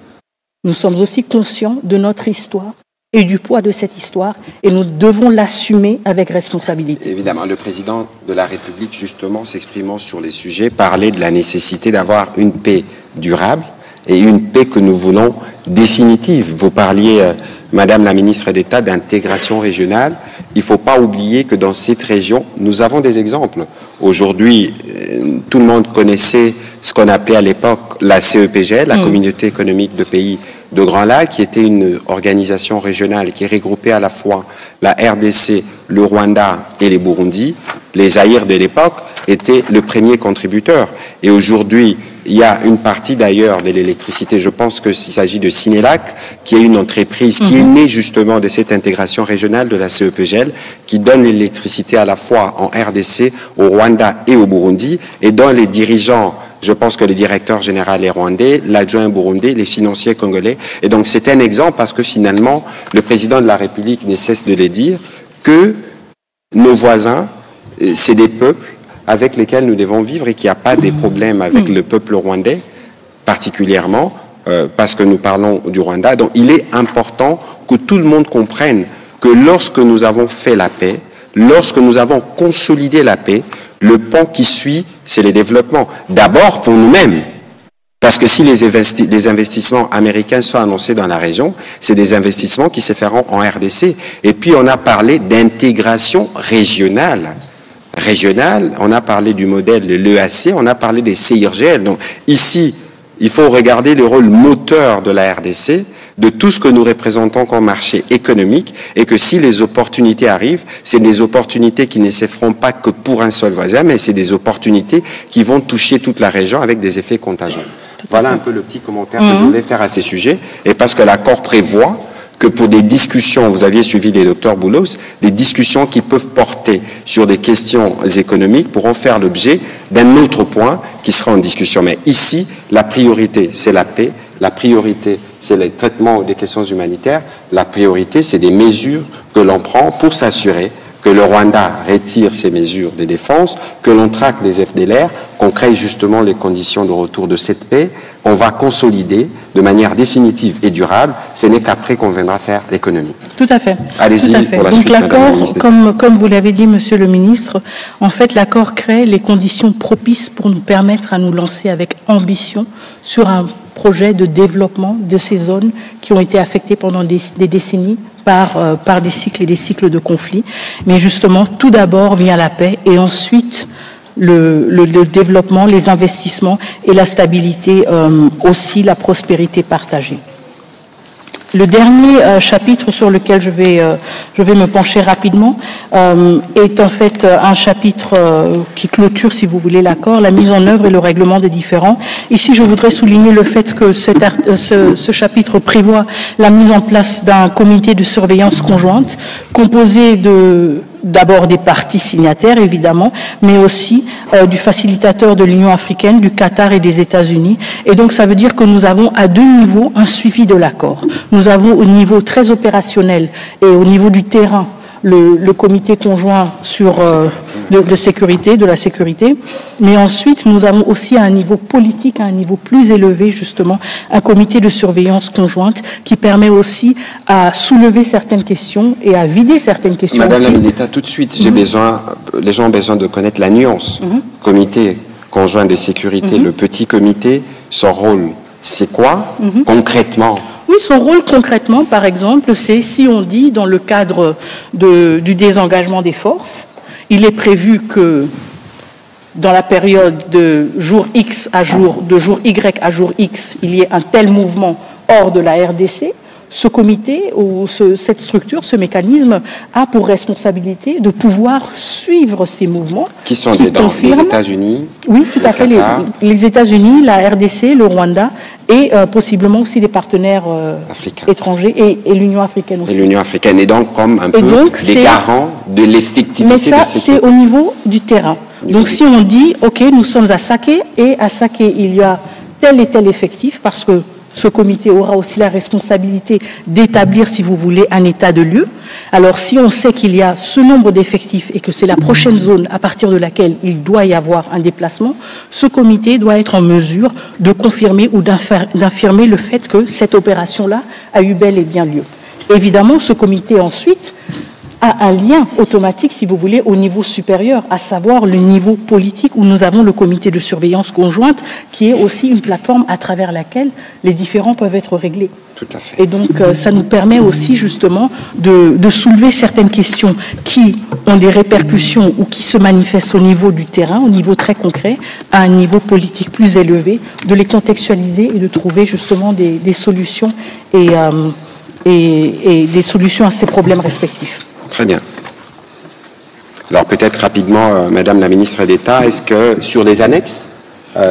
nous sommes aussi conscients de notre histoire et du poids de cette histoire, et nous devons l'assumer avec responsabilité. Évidemment, le président de la République, justement, s'exprimant sur les sujets, parlait de la nécessité d'avoir une paix durable et une paix que nous voulons définitive. Vous parliez, Madame la ministre d'État, d'intégration régionale. Il ne faut pas oublier que dans cette région, nous avons des exemples. Aujourd'hui, tout le monde connaissait ce qu'on appelait à l'époque la CEPGL, la Communauté économique de pays de Grand Lac, qui était une organisation régionale qui regroupait à la fois la RDC, le Rwanda et les Burundi. Les Zaïre de l'époque étaient le premier contributeur. Et aujourd'hui, il y a une partie d'ailleurs de l'électricité, je pense qu'il s'agit de Sinelac, qui est une entreprise qui est née justement de cette intégration régionale de la CEPGL, qui donne l'électricité à la fois en RDC, au Rwanda et au Burundi, et dont les dirigeants, je pense que le directeur général est rwandais, l'adjoint burundais, les financiers congolais. Et donc c'est un exemple parce que finalement, le président de la République ne cesse de le dire, que nos voisins, c'est des peuples avec lesquels nous devons vivre et qu'il n'y a pas des problèmes avec le peuple rwandais, particulièrement, parce que nous parlons du Rwanda. Donc il est important que tout le monde comprenne que lorsque nous avons fait la paix, lorsque nous avons consolidé la paix, le pont qui suit, c'est le développement. D'abord pour nous-mêmes, parce que si les investissements américains sont annoncés dans la région, c'est des investissements qui se feront en RDC. Et puis on a parlé d'intégration régionale. On a parlé du modèle de l'EAC, on a parlé des CIRGL. Donc ici, il faut regarder le rôle moteur de la RDC, de tout ce que nous représentons comme marché économique, et que si les opportunités arrivent, c'est des opportunités qui ne se feront pas que pour un seul voisin, mais c'est des opportunités qui vont toucher toute la région avec des effets contagieux. Voilà un peu le petit commentaire que je voulais faire à ces sujets, et parce que l'accord prévoit que pour des discussions, vous aviez suivi les docteurs Boulos, des discussions qui peuvent porter sur des questions économiques pourront faire l'objet d'un autre point qui sera en discussion. Mais ici, la priorité, c'est la paix, la priorité, c'est le traitement des questions humanitaires, la priorité, c'est des mesures que l'on prend pour s'assurer que le Rwanda retire ses mesures de défense, que l'on traque les FDLR, qu'on crée justement les conditions de retour de cette paix, on va consolider de manière définitive et durable. Ce n'est qu'après qu'on viendra faire l'économie. Tout à fait. Allez-y pour la suite. Donc l'accord, comme vous l'avez dit, Monsieur le Ministre, en fait l'accord crée les conditions propices pour nous permettre à nous lancer avec ambition sur un projet de développement de ces zones qui ont été affectées pendant des décennies par des cycles et des cycles de conflits. Mais justement, tout d'abord vient la paix et ensuite le développement, les investissements et la stabilité, aussi la prospérité partagée. Le dernier chapitre sur lequel je vais me pencher rapidement est en fait un chapitre qui clôture, si vous voulez, l'accord, la mise en œuvre et le règlement des différends. Ici, je voudrais souligner le fait que ce chapitre prévoit la mise en place d'un comité de surveillance conjointe composé d'abord des parties signataires, évidemment, mais aussi du facilitateur de l'Union africaine, du Qatar et des États-Unis. Et donc, ça veut dire que nous avons à deux niveaux un suivi de l'accord. Nous avons au niveau très opérationnel et au niveau du terrain le comité conjoint de sécurité, de la sécurité, mais ensuite nous avons aussi à un niveau politique, à un niveau plus élevé justement, un comité de surveillance conjointe qui permet aussi à soulever certaines questions et à vider certaines questions. Madame la ministre, tout de suite, les gens ont besoin de connaître la nuance. Comité conjoint de sécurité, le petit comité, son rôle, c'est quoi concrètement? Oui, son rôle concrètement, par exemple, c'est si on dit dans le cadre du désengagement des forces, il est prévu que dans la période de jour X à jour, de jour Y à jour X, il y ait un tel mouvement hors de la RDC. Ce comité ou cette structure, ce mécanisme a pour responsabilité de pouvoir suivre ces mouvements. Qui sont les États-Unis? Oui, tout à fait. Les États-Unis, la RDC, le Rwanda et possiblement aussi des partenaires étrangers et l'Union africaine aussi. Et l'Union africaine est donc comme un peu des garants de l'effectivité. Mais ça, c'est au niveau du terrain. Donc si on dit, OK, nous sommes à Saké et à Saké, il y a tel et tel effectif parce que ce comité aura aussi la responsabilité d'établir, si vous voulez, un état de lieu. Alors, si on sait qu'il y a ce nombre d'effectifs et que c'est la prochaine zone à partir de laquelle il doit y avoir un déplacement, ce comité doit être en mesure de confirmer ou d'infirmer le fait que cette opération-là a eu bel et bien lieu. Évidemment, ce comité ensuite a un lien automatique, si vous voulez, au niveau supérieur, à savoir le niveau politique où nous avons le comité de surveillance conjointe, qui est aussi une plateforme à travers laquelle les différends peuvent être réglés. Tout à fait. Et donc, ça nous permet aussi, justement, de soulever certaines questions qui ont des répercussions ou qui se manifestent au niveau du terrain, au niveau très concret, à un niveau politique plus élevé, de les contextualiser et de trouver, justement, des solutions et des solutions à ces problèmes respectifs. Très bien. Alors peut-être rapidement, Madame la ministre d'État, est-ce que sur les annexes,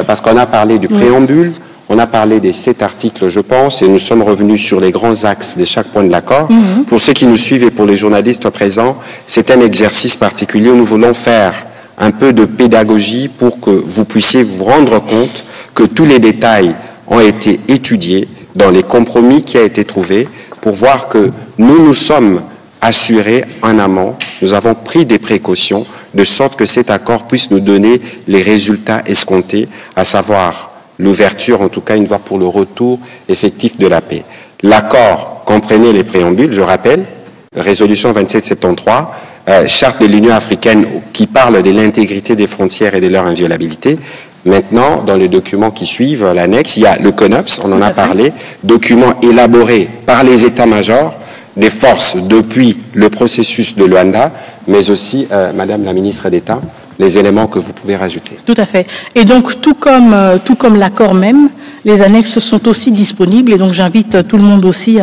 parce qu'on a parlé du préambule, on a parlé des 7 articles, je pense, et nous sommes revenus sur les grands axes de chaque point de l'accord. Pour ceux qui nous suivent et pour les journalistes présents, c'est un exercice particulier où nous voulons faire un peu de pédagogie pour que vous puissiez vous rendre compte que tous les détails ont été étudiés dans les compromis qui ont été trouvés pour voir que nous sommes assurés en amont, nous avons pris des précautions de sorte que cet accord puisse nous donner les résultats escomptés, à savoir l'ouverture, en tout cas une voie pour le retour effectif de la paix. L'accord comprenait les préambules, je rappelle, résolution 2773, charte de l'Union africaine qui parle de l'intégrité des frontières et de leur inviolabilité. Maintenant, dans les documents qui suivent, l'annexe, il y a le CONOPS, on en a parlé, document élaboré par les états-majors des forces depuis le processus de Luanda, mais aussi, Madame la ministre d'État, les éléments que vous pouvez rajouter. Tout à fait. Et donc, tout comme l'accord même, les annexes sont aussi disponibles, et donc j'invite tout le monde aussi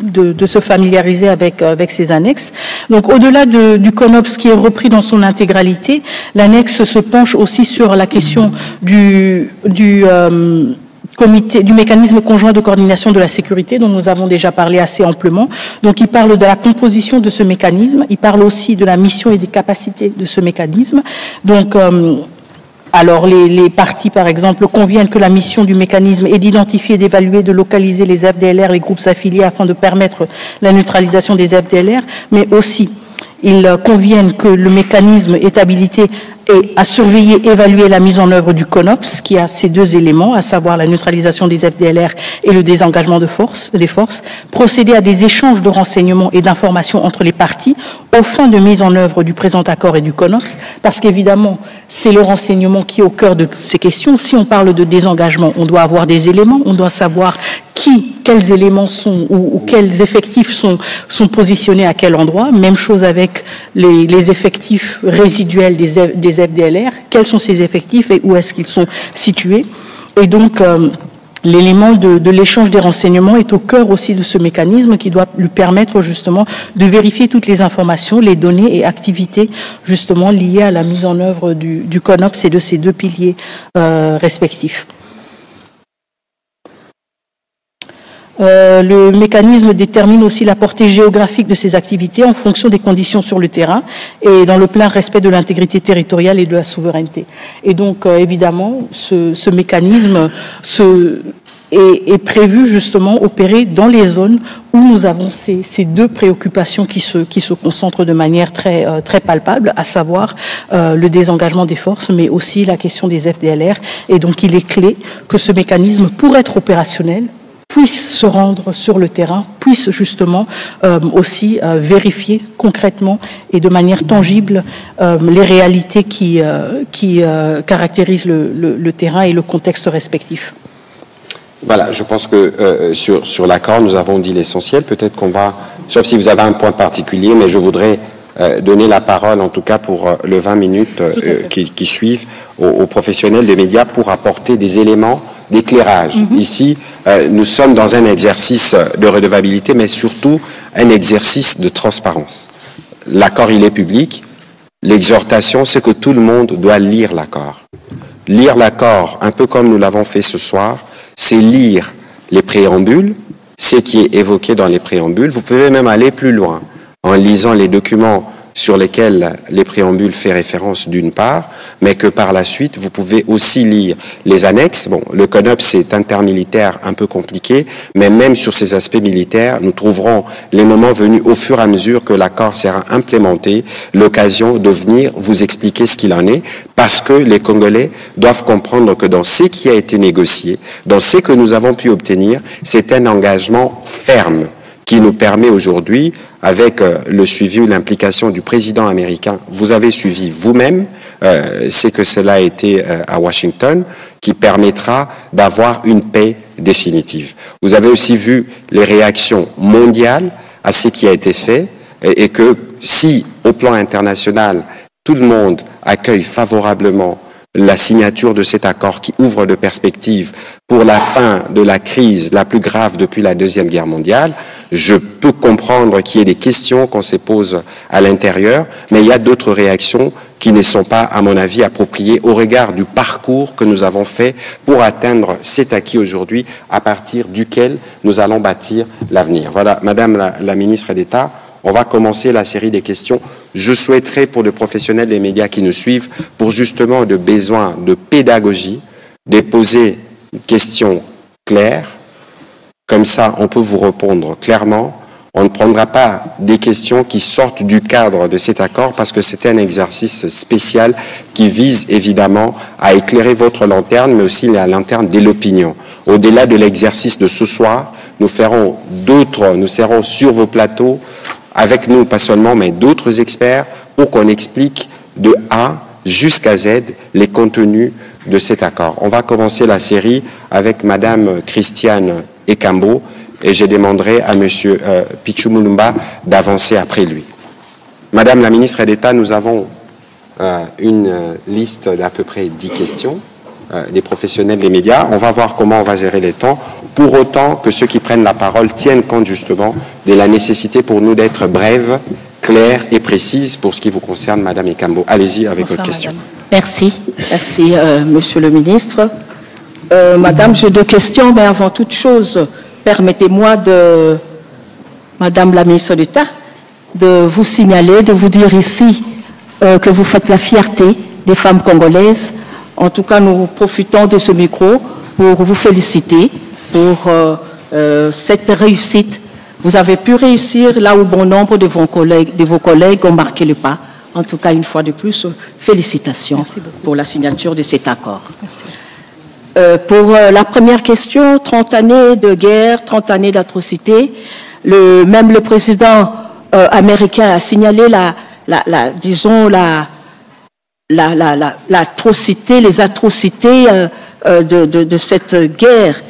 de se familiariser avec ces annexes. Donc, au-delà du CONOPS qui est repris dans son intégralité, l'annexe se penche aussi sur la question du mécanisme conjoint de coordination de la sécurité dont nous avons déjà parlé assez amplement. Donc, il parle de la composition de ce mécanisme, il parle aussi de la mission et des capacités de ce mécanisme. Donc, alors, les parties, par exemple, conviennent que la mission du mécanisme est d'identifier, d'évaluer, de localiser les FDLR, les groupes affiliés, afin de permettre la neutralisation des FDLR, mais aussi, ils conviennent que le mécanisme est habilité à surveiller, évaluer la mise en œuvre du CONOPS, qui a ces 2 éléments, à savoir la neutralisation des FDLR et le désengagement des forces, procéder à des échanges de renseignements et d'informations entre les parties aux fins de mise en œuvre du présent accord et du CONOPS, parce qu'évidemment, c'est le renseignement qui est au cœur de toutes ces questions. Si on parle de désengagement, on doit avoir des éléments, on doit savoir quels éléments sont ou quels effectifs sont positionnés à quel endroit. Même chose avec les effectifs résiduels des FDLR. Quels sont ces effectifs et où est-ce qu'ils sont situés? Et donc, l'élément de l'échange des renseignements est au cœur aussi de ce mécanisme qui doit lui permettre justement de vérifier toutes les informations, les données et activités justement liées à la mise en œuvre du CONOPS et de ces 2 piliers respectifs. Le mécanisme détermine aussi la portée géographique de ces activités en fonction des conditions sur le terrain et dans le plein respect de l'intégrité territoriale et de la souveraineté. Et donc, évidemment, ce mécanisme est prévu justement opérer dans les zones où nous avons ces 2 préoccupations qui se concentrent de manière très palpable, à savoir le désengagement des forces, mais aussi la question des FDLR. Et donc, il est clé que ce mécanisme, pour être opérationnel, puisse se rendre sur le terrain, puisse justement aussi vérifier concrètement et de manière tangible les réalités qui caractérisent le terrain et le contexte respectif. Voilà, je pense que sur l'accord, nous avons dit l'essentiel. Peut-être qu'on va, sauf si vous avez un point particulier, mais je voudrais donner la parole, en tout cas pour les 20 minutes qui suivent, aux professionnels des médias pour apporter des éléments d'éclairage. Ici, nous sommes dans un exercice de redevabilité, mais surtout un exercice de transparence. L'accord, il est public. L'exhortation, c'est que tout le monde doit lire l'accord. Lire l'accord, un peu comme nous l'avons fait ce soir, c'est lire les préambules, ce qui est évoqué dans les préambules. Vous pouvez même aller plus loin en lisant les documents sur lesquels les préambules font référence d'une part, mais que par la suite, vous pouvez aussi lire les annexes. Bon, le CONOPS, c'est intermilitaire un peu compliqué, mais même sur ces aspects militaires, nous trouverons les moments venus au fur et à mesure que l'accord sera implémenté, l'occasion de venir vous expliquer ce qu'il en est, parce que les Congolais doivent comprendre que dans ce qui a été négocié, dans ce que nous avons pu obtenir, c'est un engagement ferme qui nous permet aujourd'hui, avec le suivi ou l'implication du président américain, vous avez suivi vous-même, c'est que cela a été à Washington, qui permettra d'avoir une paix définitive. Vous avez aussi vu les réactions mondiales à ce qui a été fait et que si, au plan international, tout le monde accueille favorablement la signature de cet accord qui ouvre de perspectives pour la fin de la crise la plus grave depuis la Deuxième Guerre mondiale, je peux comprendre qu'il y ait des questions qu'on se pose à l'intérieur, mais il y a d'autres réactions qui ne sont pas, à mon avis, appropriées au regard du parcours que nous avons fait pour atteindre cet acquis aujourd'hui, à partir duquel nous allons bâtir l'avenir. Voilà, Madame la ministre d'État, on va commencer la série des questions. Je souhaiterais, pour les professionnels des médias qui nous suivent, pour justement de besoin de pédagogie, de poser une question claire. Comme ça, on peut vous répondre clairement. On ne prendra pas des questions qui sortent du cadre de cet accord parce que c'est un exercice spécial qui vise évidemment à éclairer votre lanterne, mais aussi la lanterne de l'opinion. Au-delà de l'exercice de ce soir, nous serons sur vos plateaux, avec nous, pas seulement, mais d'autres experts, pour qu'on explique de A jusqu'à Z les contenus de cet accord. On va commencer la série avec Madame Christiane Ekambo et je demanderai à Monsieur Pichu Mulumba d'avancer après lui. Madame la ministre d'État, nous avons une liste d'à peu près 10 questions des professionnels des médias. On va voir comment on va gérer les temps, pour autant que ceux qui prennent la parole tiennent compte justement de la nécessité pour nous d'être brèves, claires et précises pour ce qui vous concerne, Madame Ekambo. Allez-y avec votre question. Merci, Monsieur le ministre. Madame, j'ai 2 questions, mais avant toute chose, permettez-moi Madame la ministre d'État, de vous signaler, de vous dire ici que vous faites la fierté des femmes congolaises. En tout cas, nous profitons de ce micro pour vous féliciter pour cette réussite. Vous avez pu réussir là où bon nombre de vos collègues ont marqué le pas. En tout cas, une fois de plus, félicitations pour la signature de cet accord. Pour la première question, 30 années de guerre, 30 années d'atrocité, même le président américain a signalé les atrocités de cette guerre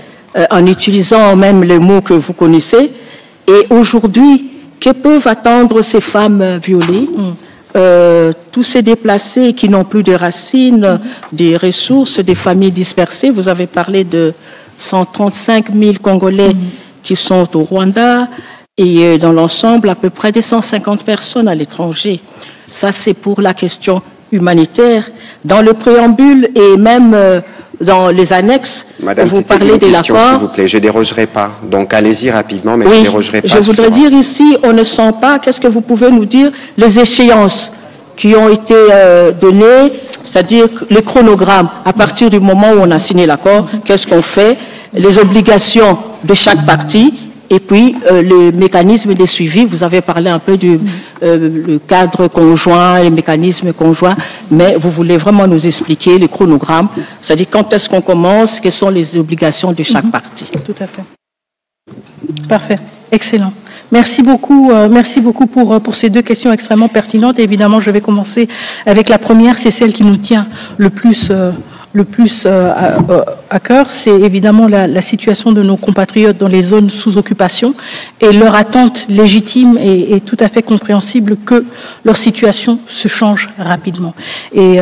en utilisant même les mots que vous connaissez. Et aujourd'hui, que peuvent attendre ces femmes violées, tous ces déplacés qui n'ont plus de racines, des ressources, des familles dispersées? Vous avez parlé de 135 000 Congolais qui sont au Rwanda et dans l'ensemble à peu près des 150 personnes à l'étranger. Ça, c'est pour la question humanitaire. Dans le préambule et même dans les annexes, Madame, vous parlez de l'accord. S'il vous plaît, je ne dérogerai pas. Donc allez-y rapidement, mais oui, je ne dérogerai pas. Je voudrais dire ici, on ne sent pas, qu'est-ce que vous pouvez nous dire, les échéances qui ont été données, c'est-à-dire les chronogrammes, à partir du moment où on a signé l'accord, qu'est-ce qu'on fait, les obligations de chaque partie, et puis le mécanisme de suivi. Vous avez parlé un peu du le cadre conjoint, les mécanismes conjoints, mais vous voulez vraiment nous expliquer les chronogrammes, c'est-à-dire quand est-ce qu'on commence, quelles sont les obligations de chaque partie. Tout à fait. Parfait. Excellent. Merci beaucoup pour ces 2 questions extrêmement pertinentes. Et évidemment, je vais commencer avec la première, c'est celle qui nous tient le plus à cœur, c'est évidemment la situation de nos compatriotes dans les zones sous occupation et leur attente légitime et tout à fait compréhensible que leur situation se change rapidement. Et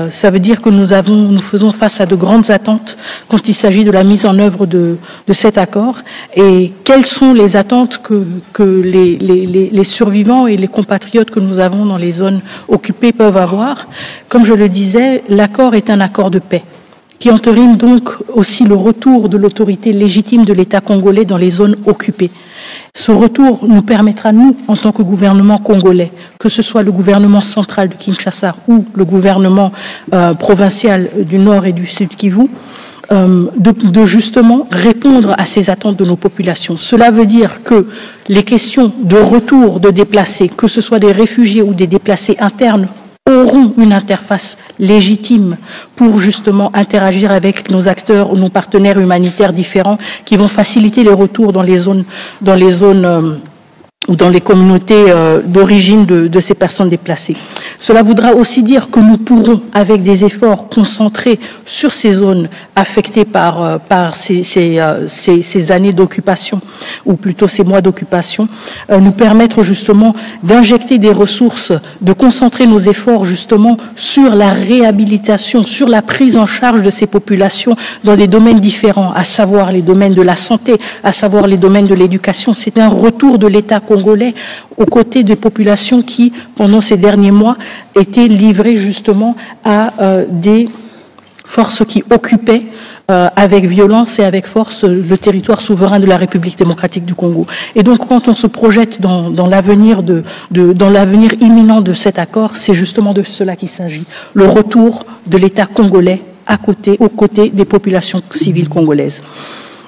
ça veut dire que nous faisons face à de grandes attentes quand il s'agit de la mise en œuvre de cet accord. Et quelles sont les attentes que les survivants et les compatriotes que nous avons dans les zones occupées peuvent avoir? Comme je le disais, l'accord est un accord de paix qui entérine donc aussi le retour de l'autorité légitime de l'État congolais dans les zones occupées. Ce retour nous permettra, nous, en tant que gouvernement congolais, que ce soit le gouvernement central de Kinshasa ou le gouvernement provincial du Nord et du Sud Kivu, de justement répondre à ces attentes de nos populations. Cela veut dire que les questions de retour de déplacés, que ce soit des réfugiés ou des déplacés internes auront une interface légitime pour justement interagir avec nos acteurs ou nos partenaires humanitaires différents qui vont faciliter les retours dans les zones ou dans les communautés d'origine de ces personnes déplacées. Cela voudra aussi dire que nous pourrons, avec des efforts concentrés sur ces zones affectées par ces années d'occupation, ou plutôt ces mois d'occupation, nous permettre justement d'injecter des ressources, de concentrer nos efforts justement sur la réhabilitation, sur la prise en charge de ces populations dans des domaines différents, à savoir les domaines de la santé, à savoir les domaines de l'éducation. C'est un retour de l'État congolais aux côtés des populations qui, pendant ces derniers mois, étaient livrées justement à des forces qui occupaient avec violence et avec force le territoire souverain de la République démocratique du Congo. Et donc, quand on se projette dans l'avenir dans l'avenir imminent de cet accord, c'est justement de cela qu'il s'agit. Le retour de l'État congolais aux côtés des populations civiles congolaises.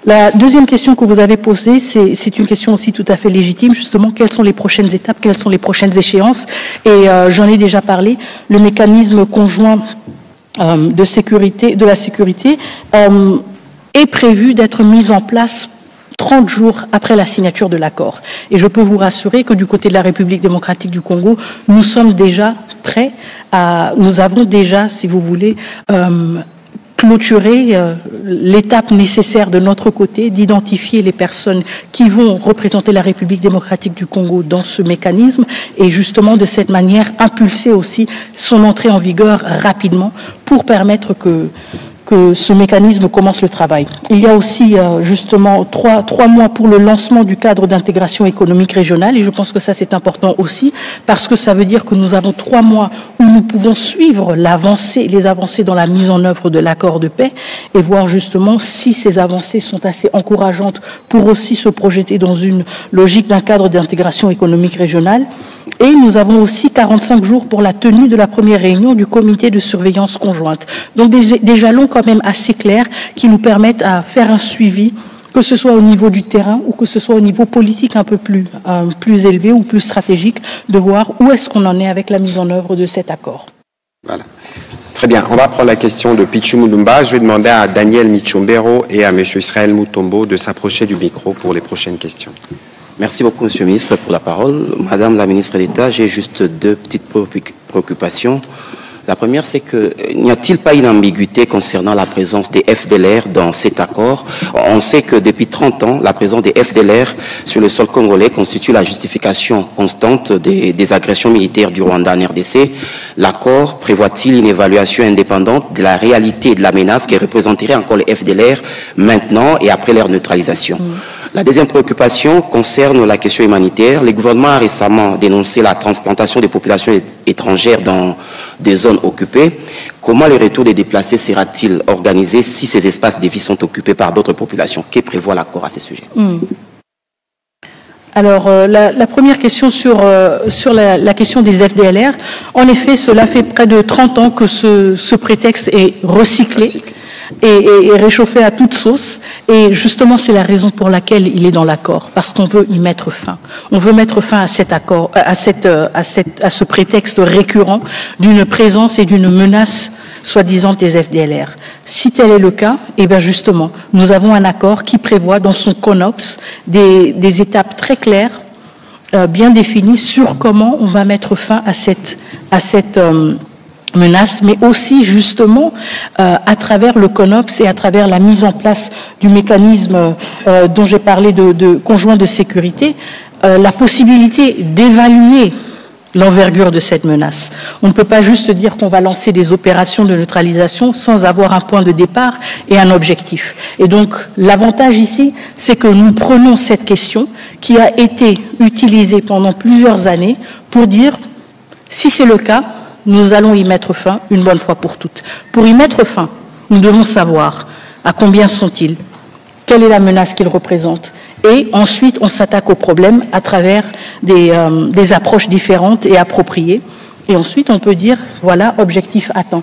La deuxième question que vous avez posée, c'est une question aussi tout à fait légitime, justement, quelles sont les prochaines étapes, quelles sont les prochaines échéances, et j'en ai déjà parlé, le mécanisme conjoint de la sécurité est prévu d'être mis en place 30 jours après la signature de l'accord. Et je peux vous rassurer que du côté de la République démocratique du Congo, nous sommes déjà prêts nous avons déjà, si vous voulez, clôturer l'étape nécessaire de notre côté d'identifier les personnes qui vont représenter la République démocratique du Congo dans ce mécanisme et justement de cette manière impulser aussi son entrée en vigueur rapidement pour permettre que ce mécanisme commence le travail. Il y a aussi justement trois mois pour le lancement du cadre d'intégration économique régionale et je pense que ça c'est important aussi parce que ça veut dire que nous avons 3 mois où nous pouvons suivre les avancées dans la mise en œuvre de l'accord de paix et voir justement si ces avancées sont assez encourageantes pour aussi se projeter dans une logique d'un cadre d'intégration économique régionale. Et nous avons aussi 45 jours pour la tenue de la première réunion du comité de surveillance conjointe. Donc des jalons quand même assez clairs qui nous permettent à faire un suivi, que ce soit au niveau du terrain ou que ce soit au niveau politique un peu plus élevé ou plus stratégique, de voir où est-ce qu'on en est avec la mise en œuvre de cet accord. Voilà. Très bien. On va prendre la question de Pichu Mulumba. Je vais demander à Daniel Michombero et à M. Israël Mutombo de s'approcher du micro pour les prochaines questions. Merci beaucoup, Monsieur le ministre, pour la parole. Madame la ministre d'État, j'ai juste 2 petites préoccupations. La première, c'est que n'y a-t-il pas une ambiguïté concernant la présence des FDLR dans cet accord? On sait que depuis 30 ans, la présence des FDLR sur le sol congolais constitue la justification constante des agressions militaires du Rwanda en RDC. L'accord prévoit-il une évaluation indépendante de la réalité et de la menace qui représenterait encore les FDLR maintenant et après leur neutralisation? La deuxième préoccupation concerne la question humanitaire. Le gouvernement a récemment dénoncé la transplantation des populations étrangères dans des zones occupées. Comment le retour des déplacés sera-t-il organisé si ces espaces de vie sont occupés par d'autres populations? Que prévoit l'accord à ce sujet? Alors, la première question sur la question des FDLR, en effet, cela fait près de 30 ans que ce prétexte est recyclé. Et réchauffé à toute sauce. Et justement, c'est la raison pour laquelle il est dans l'accord, parce qu'on veut y mettre fin. On veut mettre fin à cet accord, à ce prétexte récurrent d'une présence et d'une menace soi-disant des FDLR. Si tel est le cas, eh bien justement, nous avons un accord qui prévoit dans son CONOPS des étapes très claires, bien définies sur comment on va mettre fin à cette menace, mais aussi justement à travers le CONOPS et à travers la mise en place du mécanisme dont j'ai parlé de conjoint de sécurité, la possibilité d'évaluer l'envergure de cette menace. On ne peut pas juste dire qu'on va lancer des opérations de neutralisation sans avoir un point de départ et un objectif. Et donc, l'avantage ici, c'est que nous prenons cette question qui a été utilisée pendant plusieurs années pour dire, si c'est le cas, nous allons y mettre fin une bonne fois pour toutes. Pour y mettre fin, nous devons savoir à combien sont-ils, quelle est la menace qu'ils représentent. Et ensuite, on s'attaque au problème à travers des approches différentes et appropriées. Et ensuite, on peut dire, voilà, objectif atteint.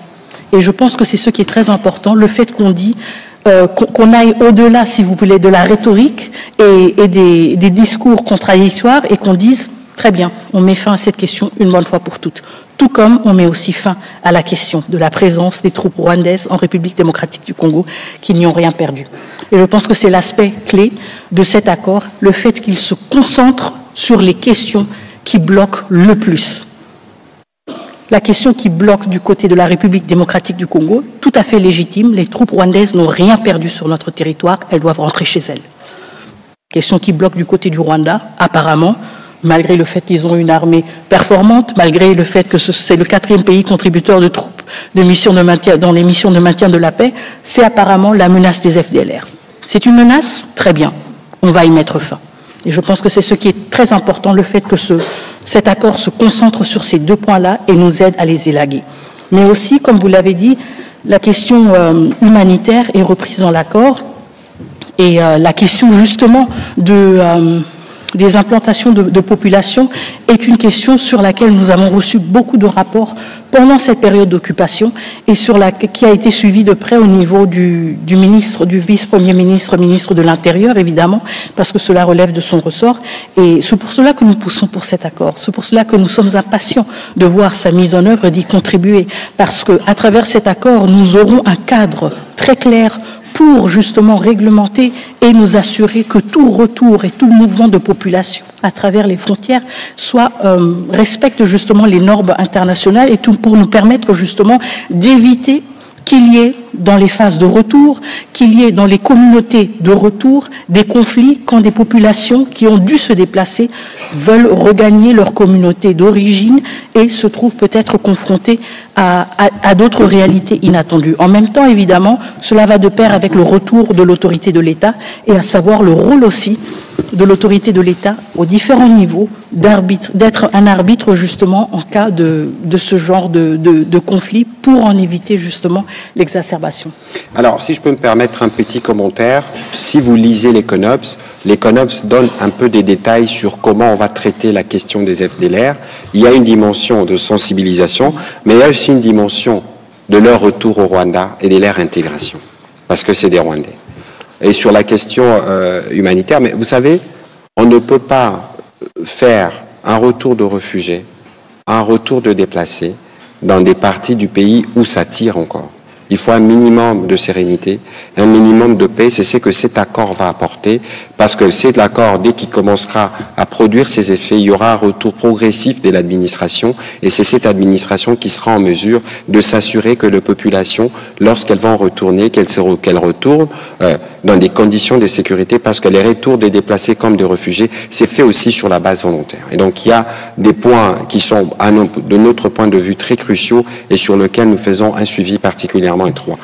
Et je pense que c'est ce qui est très important, le fait qu'on dit, qu'on aille au-delà, si vous voulez, de la rhétorique et des discours contradictoires et qu'on dise, Très bien, on met fin à cette question une bonne fois pour toutes. Tout comme on met aussi fin à la question de la présence des troupes rwandaises en République démocratique du Congo qui n'y ont rien perdu. Et je pense que c'est l'aspect clé de cet accord, le fait qu'il se concentre sur les questions qui bloquent le plus. La question qui bloque du côté de la République démocratique du Congo, tout à fait légitime, les troupes rwandaises n'ont rien perdu sur notre territoire, elles doivent rentrer chez elles. Question qui bloque du côté du Rwanda, apparemment, malgré le fait qu'ils ont une armée performante, malgré le fait que c'est le 4e pays contributeur de troupes de missions de maintien, dans les missions de maintien de la paix, c'est apparemment la menace des FDLR. C'est une menace? Très bien, on va y mettre fin. Et je pense que c'est ce qui est très important, le fait que cet accord se concentre sur ces 2 points-là et nous aide à les élaguer. Mais aussi, comme vous l'avez dit, la question humanitaire est reprise dans l'accord et la question justement des implantations de population est une question sur laquelle nous avons reçu beaucoup de rapports pendant cette période d'occupation et qui a été suivie de près au niveau du vice-premier ministre, ministre de l'Intérieur, évidemment, parce que cela relève de son ressort. Et c'est pour cela que nous poussons pour cet accord. C'est pour cela que nous sommes impatients de voir sa mise en œuvre et d'y contribuer. Parce qu'à travers cet accord, nous aurons un cadre très clair pour justement réglementer et nous assurer que tout retour et tout mouvement de population à travers les frontières respecte justement les normes internationales et tout pour nous permettre justement d'éviter qu'il y ait dans les phases de retour, qu'il y ait dans les communautés de retour des conflits quand des populations qui ont dû se déplacer veulent regagner leur communauté d'origine et se trouvent peut-être confrontées à d'autres réalités inattendues. En même temps, évidemment, cela va de pair avec le retour de l'autorité de l'État et à savoir le rôle aussi de l'autorité de l'État aux différents niveaux d'être un arbitre justement en cas de ce genre de conflit pour en éviter justement l'exacerbation. Alors, si je peux me permettre un petit commentaire, si vous lisez les CONOPS donnent un peu des détails sur comment on va traiter la question des FDLR. Il y a une dimension de sensibilisation, mais il y a aussi une dimension de leur retour au Rwanda et de leur intégration, parce que c'est des Rwandais. Et sur la question humanitaire, mais vous savez, on ne peut pas faire un retour de réfugiés, un retour de déplacés dans des parties du pays où ça tire encore. Il faut un minimum de sérénité, un minimum de paix. C'est ce que cet accord va apporter, parce que cet accord, dès qu'il commencera à produire ses effets, il y aura un retour progressif de l'administration, et c'est cette administration qui sera en mesure de s'assurer que les populations, lorsqu'elles vont retourner, qu'elles retournent dans des conditions de sécurité, parce que les retours des déplacés comme des réfugiés, c'est fait aussi sur la base volontaire. Et donc il y a des points qui sont, de notre point de vue, très cruciaux et sur lesquels nous faisons un suivi particulièrement étroit.